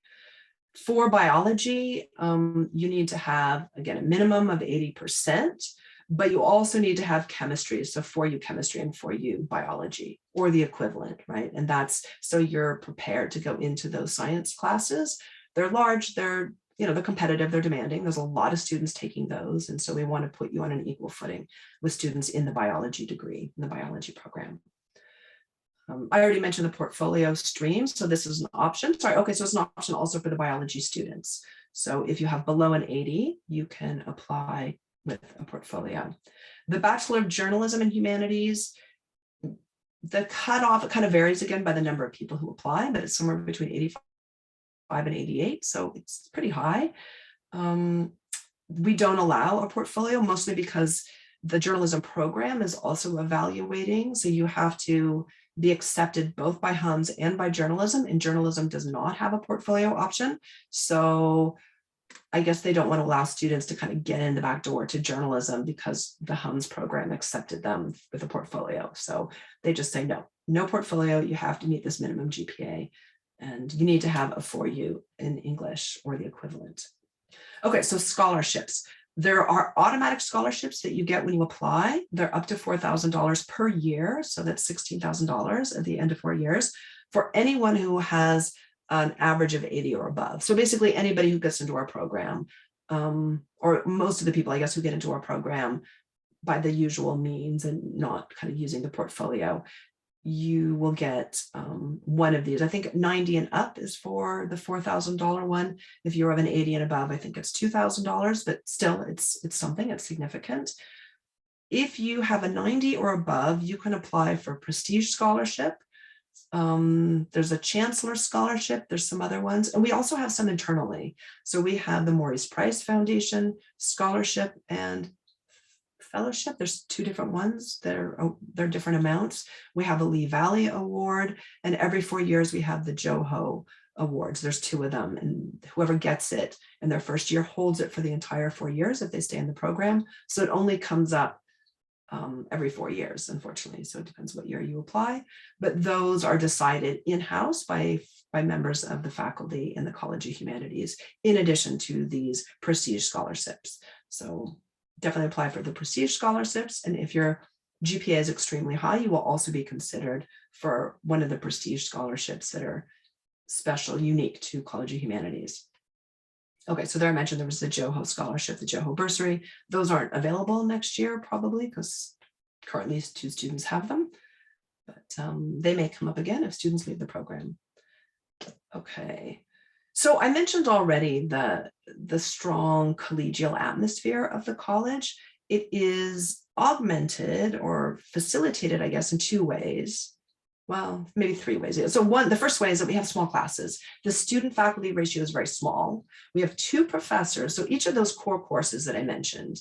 S1: For biology, you need to have, again, a minimum of 80%, but you also need to have chemistry. So 4U chemistry and 4U biology, or the equivalent, right? And that's so you're prepared to go into those science classes. They're large, they're competitive, they're demanding. There's a lot of students taking those. And so we want to put you on an equal footing with students in the biology degree, in the biology program. I already mentioned the portfolio stream. So this is an option. Sorry. Okay. So it's an option also for the biology students. So if you have below an 80, you can apply with a portfolio. The Bachelor of Journalism and Humanities, the cutoff, it kind of varies again by the number of people who apply, but it's somewhere between 85 and 88. So it's pretty high. We don't allow a portfolio, mostly because the journalism program is also evaluating. So you have to be accepted both by HUMS and by journalism, and journalism does not have a portfolio option. So I guess they don't want to allow students to kind of get in the back door to journalism because the HUMS program accepted them with a portfolio. So they just say, no portfolio, you have to meet this minimum GPA, and you need to have a 4U in English or the equivalent. Okay, so scholarships. There are automatic scholarships that you get when you apply. They're up to $4,000 per year. So that's $16,000 at the end of 4 years for anyone who has an average of 80 or above. So basically anybody who gets into our program, or most of the people, I guess, who get into our program by the usual means and not kind of using the portfolio, you will get one of these. I think 90 and up is for the $4,000 one. If you're of an 80 and above, I think it's $2,000, but still it's something, it's significant. If you have a 90 or above, you can apply for Prestige Scholarship. There's a Chancellor Scholarship. There's some other ones. And we also have some internally. So we have the Maurice Price Foundation Scholarship and Fellowship. There's 2 different ones. They're different amounts. We have a Lee Valley Award, and every 4 years we have the Joho Awards. There's 2 of them, and whoever gets it in their first year holds it for the entire 4 years if they stay in the program. So it only comes up every 4 years, unfortunately. So it depends what year you apply, but those are decided in-house by members of the faculty in the College of Humanities, in addition to these Prestige scholarships. So definitely apply for the Prestige scholarships. And if your GPA is extremely high, you will also be considered for one of the Prestige scholarships that are special, unique to College of Humanities. Okay, so there I mentioned there was the Joho Scholarship, the Joho Bursary. Those aren't available next year, probably, because currently 2 students have them, but they may come up again if students leave the program. Okay. So I mentioned already the strong collegial atmosphere of the college. It is augmented or facilitated, I guess, in 2 ways. Well, maybe 3 ways. So the first way is that we have small classes. The student faculty ratio is very small. We have 2 professors. So each of those core courses that I mentioned,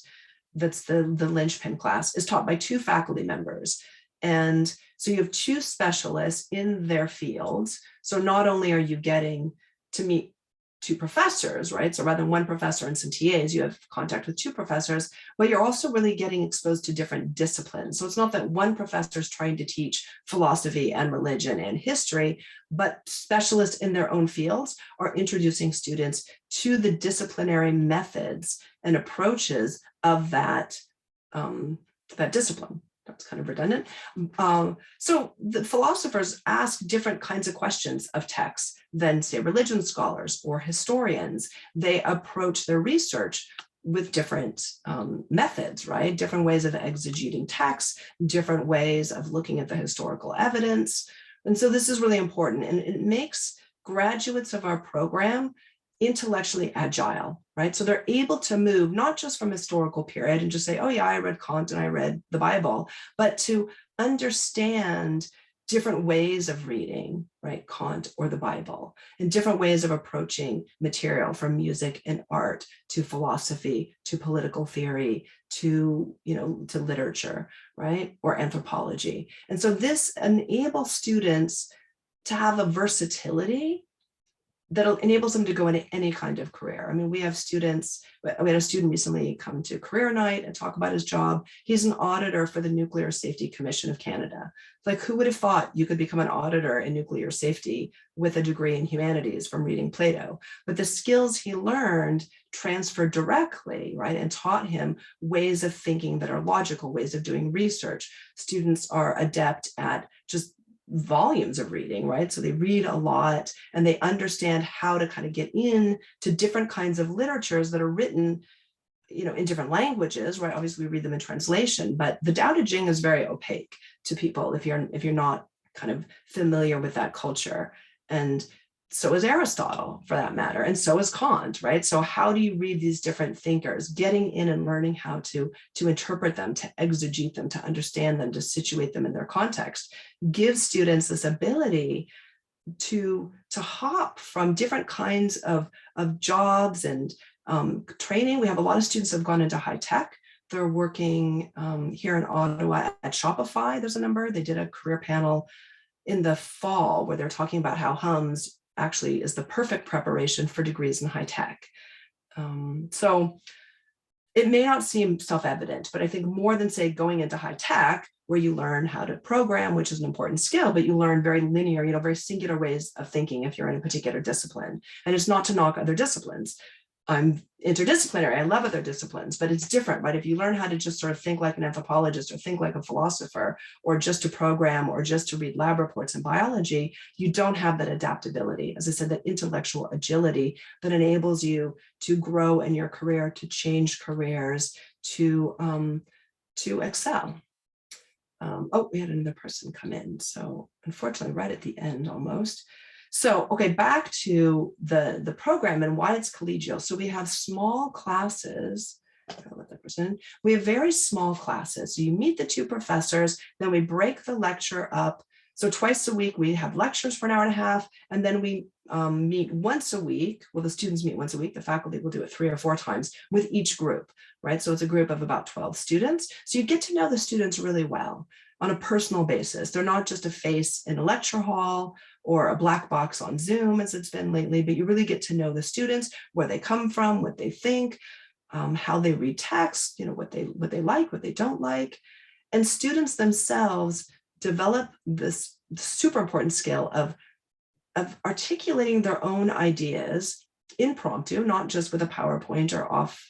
S1: that's the linchpin class, is taught by 2 faculty members. And so you have 2 specialists in their fields. So not only are you getting to meet 2 professors, right? So rather than 1 professor and some TAs, you have contact with 2 professors, but you're also really getting exposed to different disciplines. So it's not that 1 professor is trying to teach philosophy and religion and history, but specialists in their own fields are introducing students to the disciplinary methods and approaches of that discipline. That's kind of redundant. So the philosophers ask different kinds of questions of texts than, say, religion scholars or historians. They approach their research with different methods, right? Different ways of exegeting texts, different ways of looking at the historical evidence. And so this is really important, and it makes graduates of our program intellectually agile, right? So they're able to move not just from historical period and just say, oh yeah, I read Kant and I read the Bible, but to understand different ways of reading, right, Kant or the Bible, and different ways of approaching material, from music and art to philosophy to political theory to literature, right, or anthropology. And so this enables students to have a versatility that enables them to go into any kind of career. I mean, we had a student recently come to career night and talk about his job. He's an auditor for the Nuclear Safety Commission of Canada. Like, who would have thought you could become an auditor in nuclear safety with a degree in humanities from reading Plato? But the skills he learned transferred directly, right, and taught him ways of thinking that are logical, ways of doing research. Students are adept at just volumes of reading, right? So they read a lot and they understand how to kind of get in to different kinds of literatures that are written, in different languages, right? Obviously we read them in translation, but the Tao Te Ching is very opaque to people if you're not kind of familiar with that culture. And so is Aristotle, for that matter, and so is Kant, right? So how do you read these different thinkers? Getting in and learning how to interpret them, to exegete them, to understand them, to situate them in their context, gives students this ability to hop from different kinds of jobs and training. We have a lot of students who have gone into high tech. They're working here in Ottawa at Shopify. There's a number. They did a career panel in the fall where they're talking about how Hums actually is the perfect preparation for degrees in high tech. So it may not seem self-evident, but I think more than, say, going into high tech, where you learn how to program, which is an important skill, but you learn very linear, very singular ways of thinking if you're in a particular discipline. And it's not to knock other disciplines. I'm interdisciplinary. I love other disciplines, but it's different, right? If you learn how to just sort of think like an anthropologist or think like a philosopher, or just to program or just to read lab reports in biology, you don't have that adaptability. As I said, that intellectual agility that enables you to grow in your career, to change careers, to excel. We had another person come in. So unfortunately, right at the end almost. So, okay, back to the program and why it's collegial. So we have small classes. I'll let that person. We have very small classes. So you meet the two professors, then we break the lecture up. So twice a week, we have lectures for an hour and a half, and then we meet once a week. Well, the students meet once a week. The faculty will do it 3 or 4 times with each group, right? So it's a group of about 12 students. So you get to know the students really well on a personal basis. They're not just a face in a lecture hall or a black box on Zoom, as it's been lately, but you really get to know the students, where they come from, what they think, how they read text, what they like, what they don't like. And students themselves develop this super important skill of articulating their own ideas impromptu, not just with a PowerPoint or off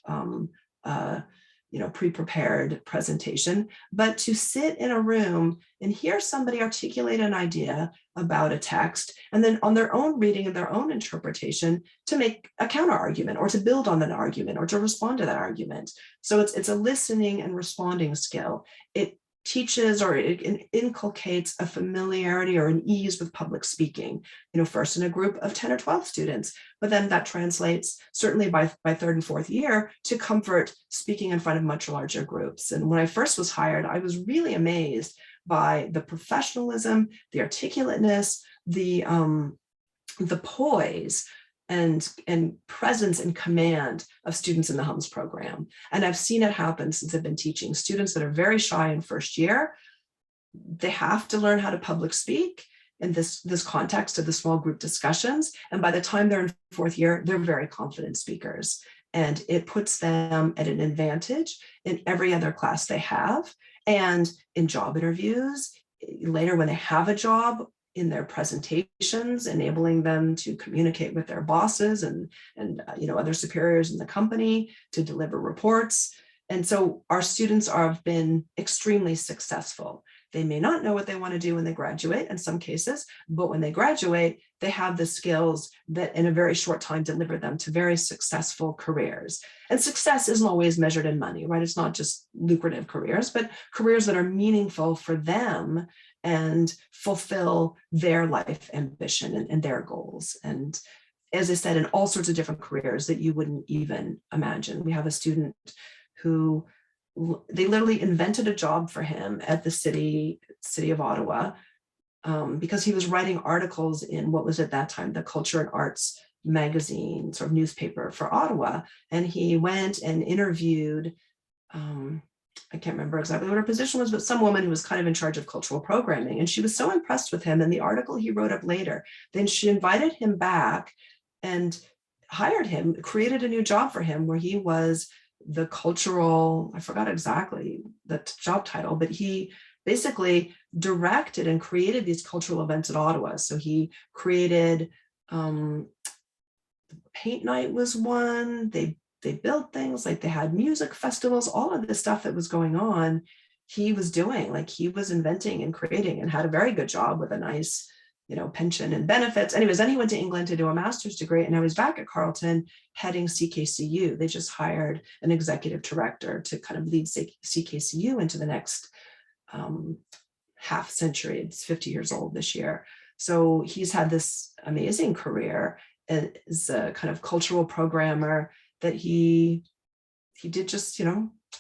S1: pre-prepared presentation, but to sit in a room and hear somebody articulate an idea about a text, and then on their own reading and their own interpretation to make a counter argument or to build on that argument or to respond to that argument. So it's a listening and responding skill. It teaches, or it inculcates, a familiarity or an ease with public speaking, first in a group of 10 or 12 students, but then that translates certainly by 3rd and 4th year to comfort speaking in front of much larger groups. And when I first was hired, I was really amazed by the professionalism, the articulateness, the poise and presence and command of students in the Hums program. And I've seen it happen since I've been teaching. Students that are very shy in first year, they have to learn how to public speak in this context of the small group discussions. And by the time they're in 4th year, they're very confident speakers. And it puts them at an advantage in every other class they have. And in job interviews, later when they have a job, in their presentations, enabling them to communicate with their bosses and other superiors in the company, to deliver reports. And so our students have been extremely successful. They may not know what they want to do when they graduate in some cases, but when they graduate, they have the skills that in a very short time deliver them to very successful careers. And success isn't always measured in money, right? It's not just lucrative careers, but careers that are meaningful for them and fulfill their life ambition and their goals. And as I said, in all sorts of different careers that you wouldn't even imagine. We have a student who they literally invented a job for him at the city of Ottawa because he was writing articles in what was at that time the Culture and Arts magazine, sort of newspaper for Ottawa. And he went and interviewed, I can't remember exactly what her position was, but some woman who was kind of in charge of cultural programming. And she was so impressed with him and the article he wrote up later. Then she invited him back and hired him, created a new job for him where he was the cultural, I forgot exactly the job title, but he basically directed and created these cultural events at Ottawa. So he created paint night was one. They built things, like they had music festivals, all of this stuff that was going on. He was doing, like he was inventing and creating, and had a very good job with a nice, pension and benefits. Anyways, then he went to England to do a master's degree, and now he's back at Carleton heading CKCU. They just hired an executive director to kind of lead CKCU into the next half century. It's 50 years old this year. So he's had this amazing career as a kind of cultural programmer that he did just,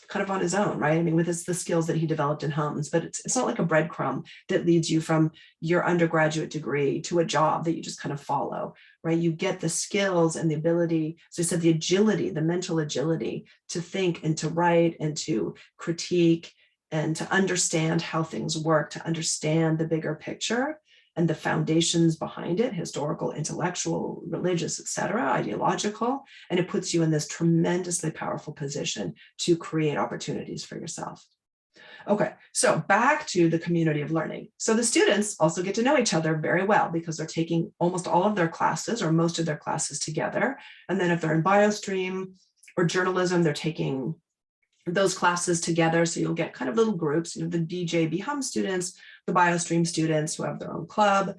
S1: kind of on his own, right? I mean, with the skills that he developed in Hums, but it's not like a breadcrumb that leads you from your undergraduate degree to a job that you just kind of follow, right? You get the skills and the ability, so I said the agility, the mental agility to think and to write and to critique and to understand how things work, to understand the bigger picture and the foundations behind it, historical, intellectual, religious, etc., ideological, and it puts you in this tremendously powerful position to create opportunities for yourself. Okay, so back to the community of learning. So the students also get to know each other very well because they're taking almost all of their classes or most of their classes together. And then if they're in biostream or journalism, they're taking those classes together. So you'll get kind of little groups, the BJB Hum students, the biostream students who have their own club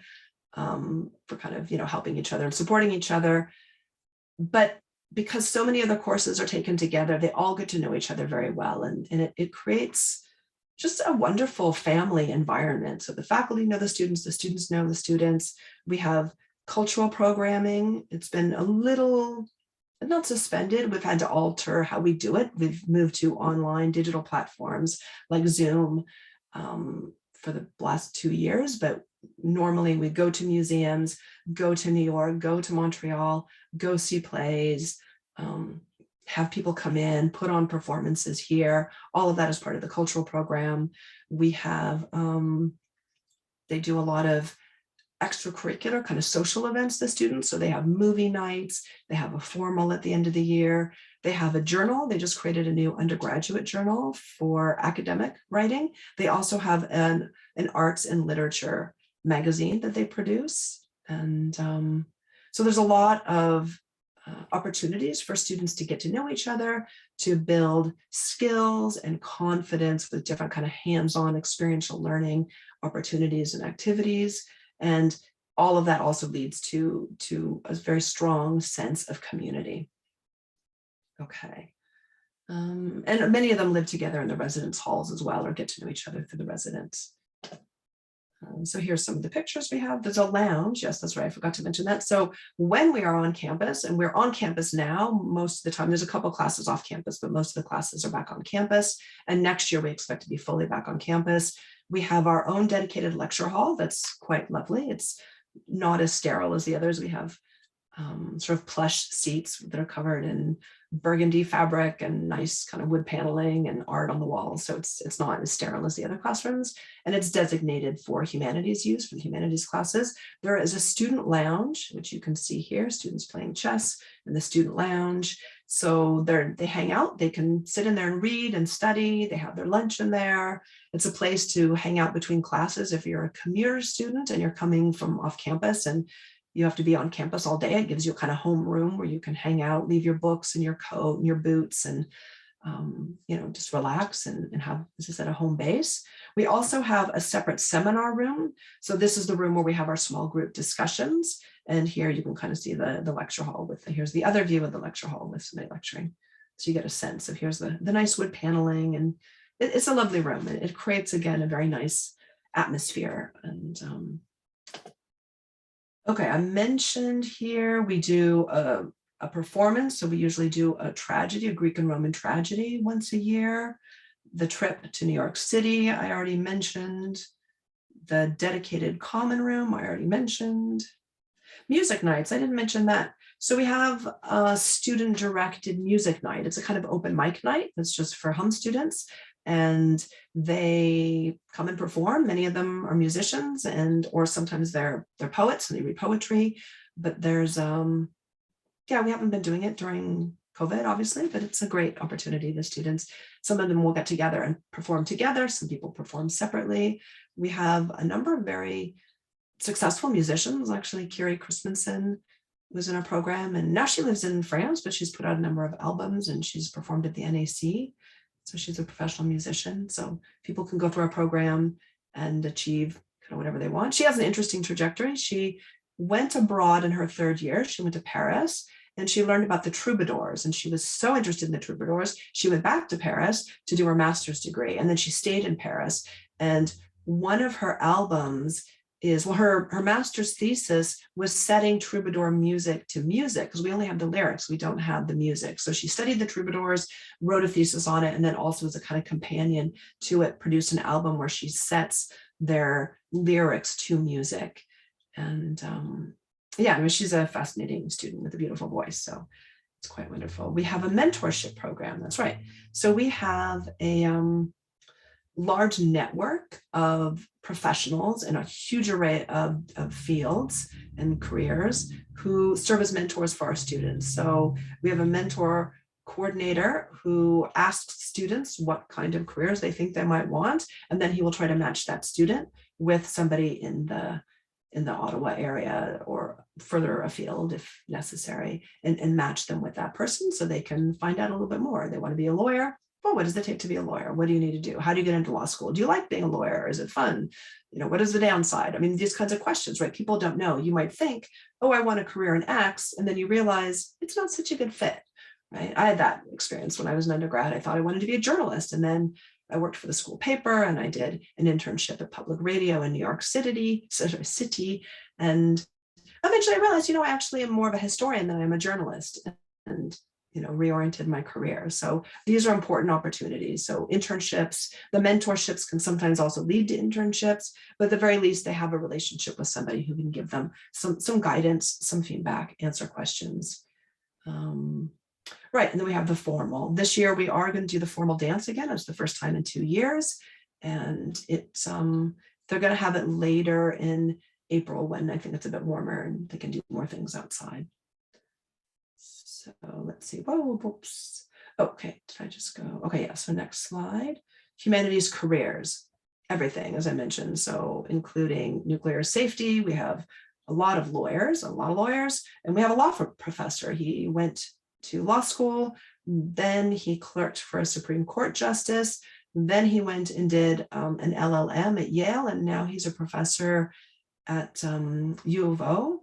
S1: for kind of, helping each other and supporting each other. But because so many of the courses are taken together, they all get to know each other very well. And it creates just a wonderful family environment. So the faculty know the students know the students. We have cultural programming. It's been a little, not suspended, we've had to alter how we do it. We've moved to online digital platforms like Zoom for the last 2 years, but normally we go to museums, go to New York, go to Montreal, go see plays, have people come in, put on performances here. All of that is part of the cultural program. We have, they do a lot of extracurricular kind of social events, the students. So they have movie nights, they have a formal at the end of the year, they have a journal. They just created a new undergraduate journal for academic writing. They also have an arts and literature magazine that they produce. And so there's a lot of opportunities for students to get to know each other, to build skills and confidence with different kind of hands-on experiential learning opportunities and activities. And all of that also leads to a very strong sense of community. Okay. And many of them live together in the residence halls as well, or get to know each other through the residence. So here's some of the pictures we have. There's a lounge. Yes, that's right. I forgot to mention that. So when we are on campus, and we're on campus now, most of the time, there's a couple classes off campus, but most of the classes are back on campus. And next year we expect to be fully back on campus. We have our own dedicated lecture hall. That's quite lovely. It's not as sterile as the others. We have sort of plush seats that are covered in burgundy fabric and nice kind of wood paneling and art on the walls. So it's not as sterile as the other classrooms. And it's designated for humanities use, for the humanities classes. There is a student lounge, which you can see here, students playing chess in the student lounge. So they hang out, they can sit in there and read and study. They have their lunch in there. It's a place to hang out between classes. If you're a commuter student and you're coming from off campus and you have to be on campus all day, it gives you a kind of home room where you can hang out, leave your books and your coat and your boots and just relax and have, as I said, a home base. We also have a separate seminar room. So this is the room where we have our small group discussions. And here you can kind of see the lecture hall here's the other view of the lecture hall with somebody lecturing. So you get a sense of here's the nice wood paneling, and it's a lovely room. It creates, again, a very nice atmosphere. And okay, I mentioned here we do a performance. So we usually do a tragedy, a Greek and Roman tragedy once a year. The trip to New York City, I already mentioned. The dedicated common room, I already mentioned. Music nights, I didn't mention that. So we have a student-directed music night. It's a kind of open mic night that's just for Hum students. And they come and perform. Many of them are musicians or sometimes they're poets and they read poetry. But there's Yeah, we haven't been doing it during COVID, obviously, but it's a great opportunity. The students, some of them will get together and perform together. Some people perform separately. We have a number of very successful musicians. Actually, Kiri Christensen was in our program, and now she lives in France, but she's put out a number of albums and she's performed at the NAC. So she's a professional musician. So people can go through our program and achieve kind of whatever they want. She has an interesting trajectory. She went abroad in her third year. She went to Paris and she learned about the troubadours, and she was so interested in the troubadours. She went back to Paris to do her master's degree, and then she stayed in Paris. And one of her albums is, well, her master's thesis was setting troubadour music to music, because we only have the lyrics, we don't have the music. So she studied the troubadours, wrote a thesis on it, and then also as a kind of companion to it, produced an album where she sets their lyrics to music. And yeah, I mean, she's a fascinating student with a beautiful voice, so it's quite wonderful. We have a mentorship program, that's right. So we have a large network of professionals in a huge array of fields and careers who serve as mentors for our students. So we have a mentor coordinator who asks students what kind of careers they think they might want, and then he will try to match that student with somebody in the Ottawa area or further afield if necessary, and match them with that person so they can find out a little bit more. They want to be a lawyer. Well, what does it take to be a lawyer? What do you need to do? How do you get into law school? Do you like being a lawyer? Is it fun? You know, what is the downside? I mean, these kinds of questions, right? People don't know. You might think, oh, I want a career in X, and then you realize it's not such a good fit, right? I had that experience when I was an undergrad. I thought I wanted to be a journalist, and then I worked for the school paper, and I did an internship at public radio in New York City, and eventually I realized, I actually am more of a historian than I'm a journalist, and reoriented my career. So these are important opportunities. So internships, the mentorships can sometimes also lead to internships, but at the very least, they have a relationship with somebody who can give them some guidance, some feedback, answer questions. Right, and then we have the formal. This year, we are going to do the formal dance again. It's the first time in 2 years, and it's they're going to have it later in April when I think it's a bit warmer and they can do more things outside. So let's see. Whoa, whoops. Okay, did I just go? Okay, yeah. So next slide. Humanities careers, everything, as I mentioned. So including nuclear safety, we have a lot of lawyers, and we have a law professor. He went to law school, then he clerked for a Supreme Court justice, then he went and did an LLM at Yale, and now he's a professor at U of O.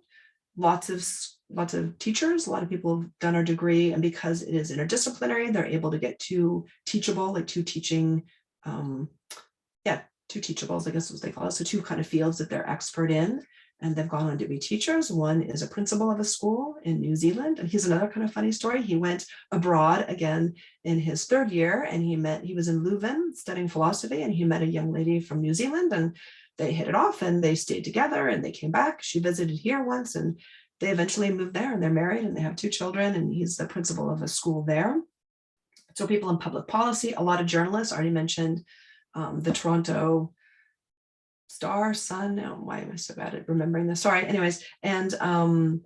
S1: Lots of teachers, a lot of people have done our degree, and because it is interdisciplinary, they're able to get two teachable, like two teaching, two teachables, I guess is what they call it. So two kind of fields that they're expert in, and they've gone on to be teachers. One is a principal of a school in New Zealand, and he's another kind of funny story. He went abroad again in his third year, and he was in Leuven studying philosophy, and he met a young lady from New Zealand, and they hit it off, and they stayed together, and they came back. She visited here once, and they eventually moved there, and they're married, and they have 2 children, and he's the principal of a school there. So people in public policy, a lot of journalists, already mentioned the Toronto Star, Sun, why am I so bad at remembering this? Sorry, anyways, and the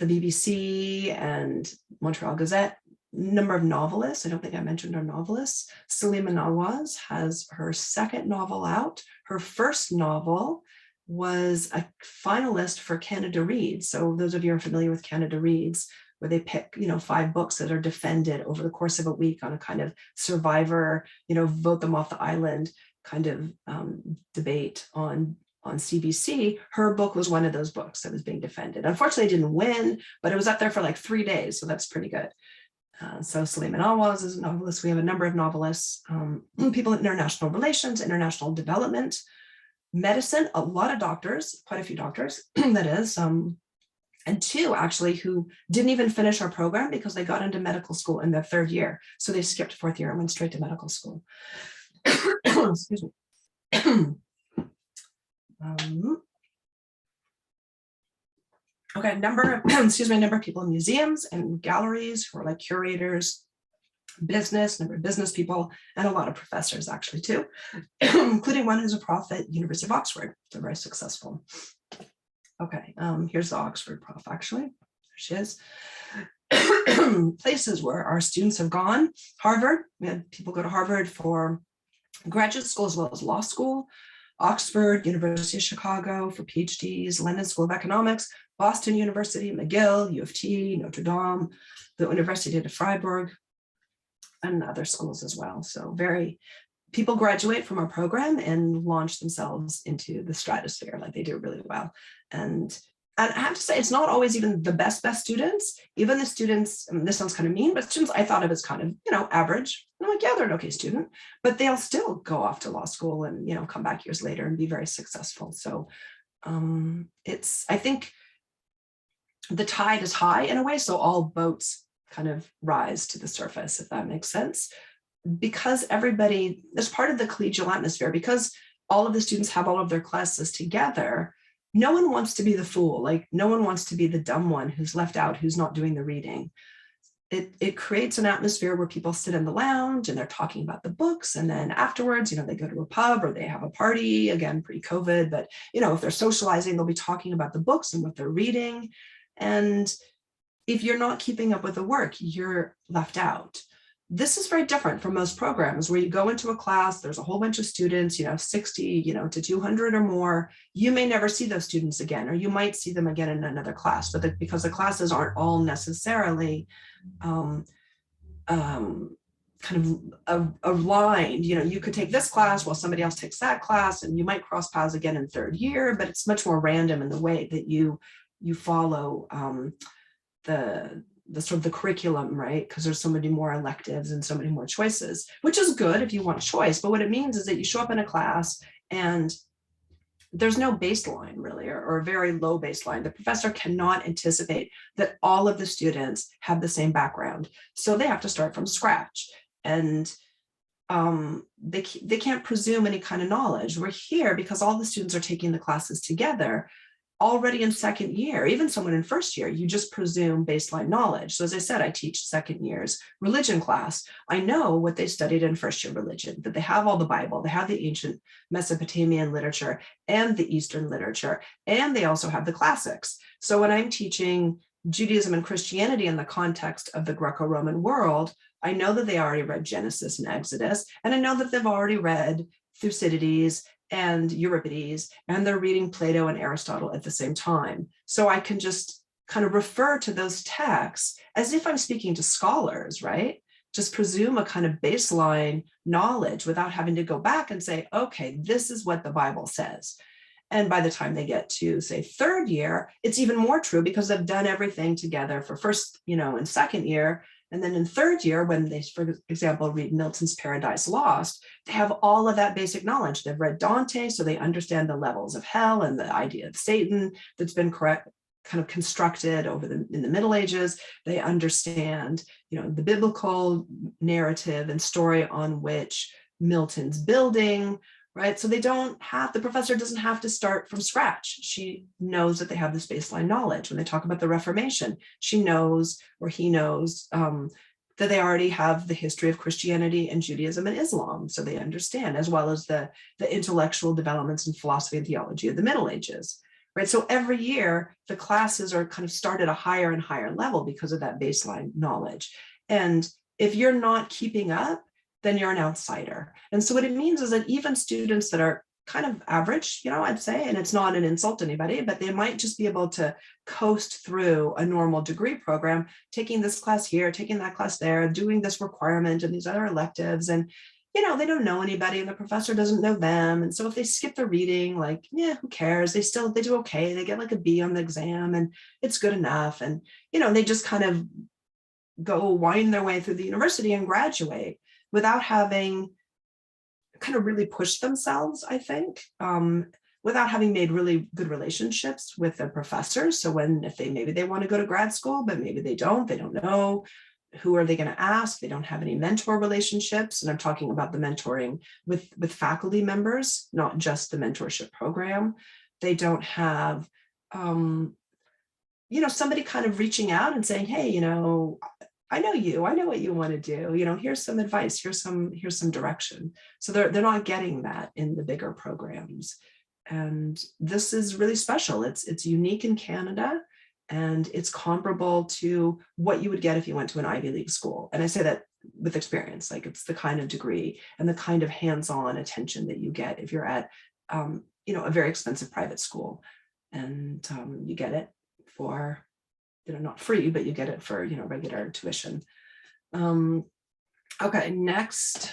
S1: BBC and Montreal Gazette, number of novelists. I don't think I mentioned our novelists. Salima Nawaz has her 2nd novel out. Her first novel was a finalist for Canada Reads. So those of you who are familiar with Canada Reads, where they pick, 5 books that are defended over the course of a week on a kind of survivor, vote them off the island kind of debate on CBC. Her book was one of those books that was being defended. Unfortunately, it didn't win, but it was up there for like 3 days. So that's pretty good. So Salima Nawaz is a novelist. We have a number of novelists, people in international relations, international development, medicine, a lot of doctors, quite a few doctors, that is, and 2 actually who didn't even finish our program because they got into medical school in their 3rd year. So they skipped 4th year and went straight to medical school. Excuse me. Okay, number of people in museums and galleries who are like curators, number of business people, and a lot of professors actually too, including one who's a prof at University of Oxford. They're very successful. Okay, here's the Oxford prof actually. There she is. Places where our students have gone. Harvard, we had people go to Harvard for graduate school as well as law school. Oxford, University of Chicago for PhDs, London School of Economics, Boston University, McGill, U of T, Notre Dame, the University of Freiburg, and other schools as well. So people graduate from our program and launch themselves into the stratosphere. Like, they do really well. And I have to say, it's not always even the best students. Even the students, I mean, this sounds kind of mean, but students I thought of as kind of, average. And I'm like, yeah, they're an okay student, but they'll still go off to law school and, come back years later and be very successful. So I think the tide is high in a way. So all boats kind of rise to the surface, if that makes sense. Because everybody, as part of the collegial atmosphere, because all of the students have all of their classes together, no one wants to be the fool. Like, no one wants to be the dumb one who's left out, who's not doing the reading. It creates an atmosphere where people sit in the lounge and they're talking about the books. And then afterwards, they go to a pub or they have a party, again, pre-COVID, but, if they're socializing, they'll be talking about the books and what they're reading. And if you're not keeping up with the work, you're left out. This is very different from most programs where you go into a class, there's a whole bunch of students, 60, to 200 or more. You may never see those students again, or you might see them again in another class, but because the classes aren't all necessarily kind of aligned. You could take this class while somebody else takes that class, and you might cross paths again in third year, but it's much more random in the way that you follow the sort of the curriculum, right? Because there's so many more electives and so many more choices, which is good if you want a choice. But what it means is that you show up in a class and there's no baseline really, or a very low baseline. The professor cannot anticipate that all of the students have the same background. So they have to start from scratch. And they can't presume any kind of knowledge. We're here because all the students are taking the classes together. Already in second year, even someone in first year, you just presume baseline knowledge. So as I said, I teach second year's religion class. I know what they studied in first year religion, that they have all the Bible, they have the ancient Mesopotamian literature and the Eastern literature, and they also have the classics. So when I'm teaching Judaism and Christianity in the context of the Greco-Roman world, I know that they already read Genesis and Exodus, and I know that they've already read Thucydides and Euripides, and they're reading Plato and Aristotle at the same time. So I can just kind of refer to those texts as if I'm speaking to scholars, right? Just presume a kind of baseline knowledge without having to go back and say, okay, this is what the Bible says. And by the time they get to, say, third year, it's even more true because they've done everything together for first, and second year. And then in third year, when they, for example, read Milton's Paradise Lost, they have all of that basic knowledge. They've read Dante, so they understand the levels of hell and the idea of Satan that's been kind of constructed in the Middle Ages. They understand, the biblical narrative and story on which Milton's building, right? So the professor doesn't have to start from scratch. She knows that they have this baseline knowledge. When they talk about the Reformation, she knows, or he knows, that they already have the history of Christianity and Judaism and Islam. So they understand, as well as the intellectual developments in philosophy and theology of the Middle Ages, right? So every year, the classes are kind of start at a higher and higher level because of that baseline knowledge. And if you're not keeping up, then you're an outsider. And so what it means is that even students that are kind of average, I'd say, and it's not an insult to anybody, but they might just be able to coast through a normal degree program, taking this class here, taking that class there, doing this requirement and these other electives. And, they don't know anybody and the professor doesn't know them. And so if they skip the reading, like, yeah, who cares? They do okay. They get like a B on the exam and it's good enough. And, they just kind of wind their way through the university and graduate without having kind of really pushed themselves, I think, without having made really good relationships with their professors. So maybe they want to go to grad school, but maybe they don't know, who are they going to ask? They don't have any mentor relationships. And I'm talking about the mentoring with faculty members, not just the mentorship program. They don't have, somebody kind of reaching out and saying, hey, I know what you want to do. Here's some advice, here's some direction. So they're not getting that in the bigger programs. And this is really special. It's unique in Canada. And it's comparable to what you would get if you went to an Ivy League school. And I say that with experience, like it's the kind of degree and the kind of hands-on attention that you get if you're at, a very expensive private school. And you get it for, not free, but you get it for, regular tuition. Okay, next.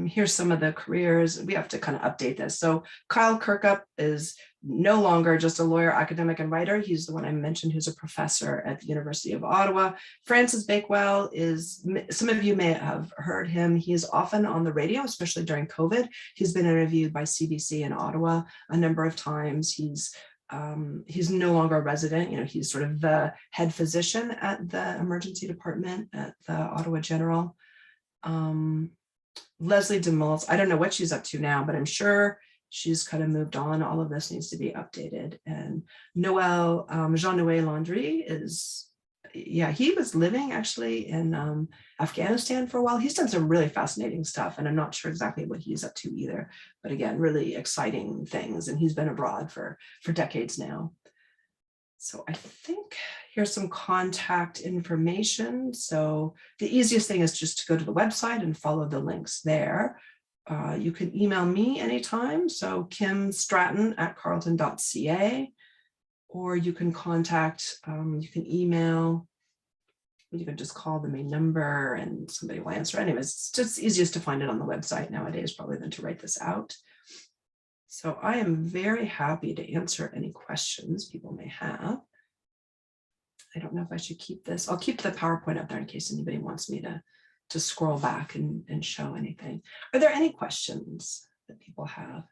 S1: Here's some of the careers. We have to kind of update this. So Kyle Kirkup is no longer just a lawyer, academic, and writer. He's the one I mentioned who's a professor at the University of Ottawa. Francis Bakewell is, some of you may have heard him. He's often on the radio, especially during COVID. He's been interviewed by CBC in Ottawa a number of times. He's no longer a resident. He's sort of the head physician at the emergency department at the Ottawa General. Leslie DeMolz, I don't know what she's up to now, but I'm sure she's kind of moved on. All of this needs to be updated. And Jean-Noël Landry is, he was living actually in Afghanistan for a while. He's done some really fascinating stuff, and I'm not sure exactly what he's up to either. But again, really exciting things. And he's been abroad for decades now. So I think here's some contact information. So the easiest thing is just to go to the website and follow the links there. You can email me anytime. So Kim Stratton at carleton.ca, or you can contact, you can email, you can just call the main number and somebody will answer. Anyways, it's just easiest to find it on the website nowadays probably than to write this out. So I am very happy to answer any questions people may have. I don't know if I should keep this. I'll keep the PowerPoint up there in case anybody wants me to scroll back and show anything. Are there any questions that people have?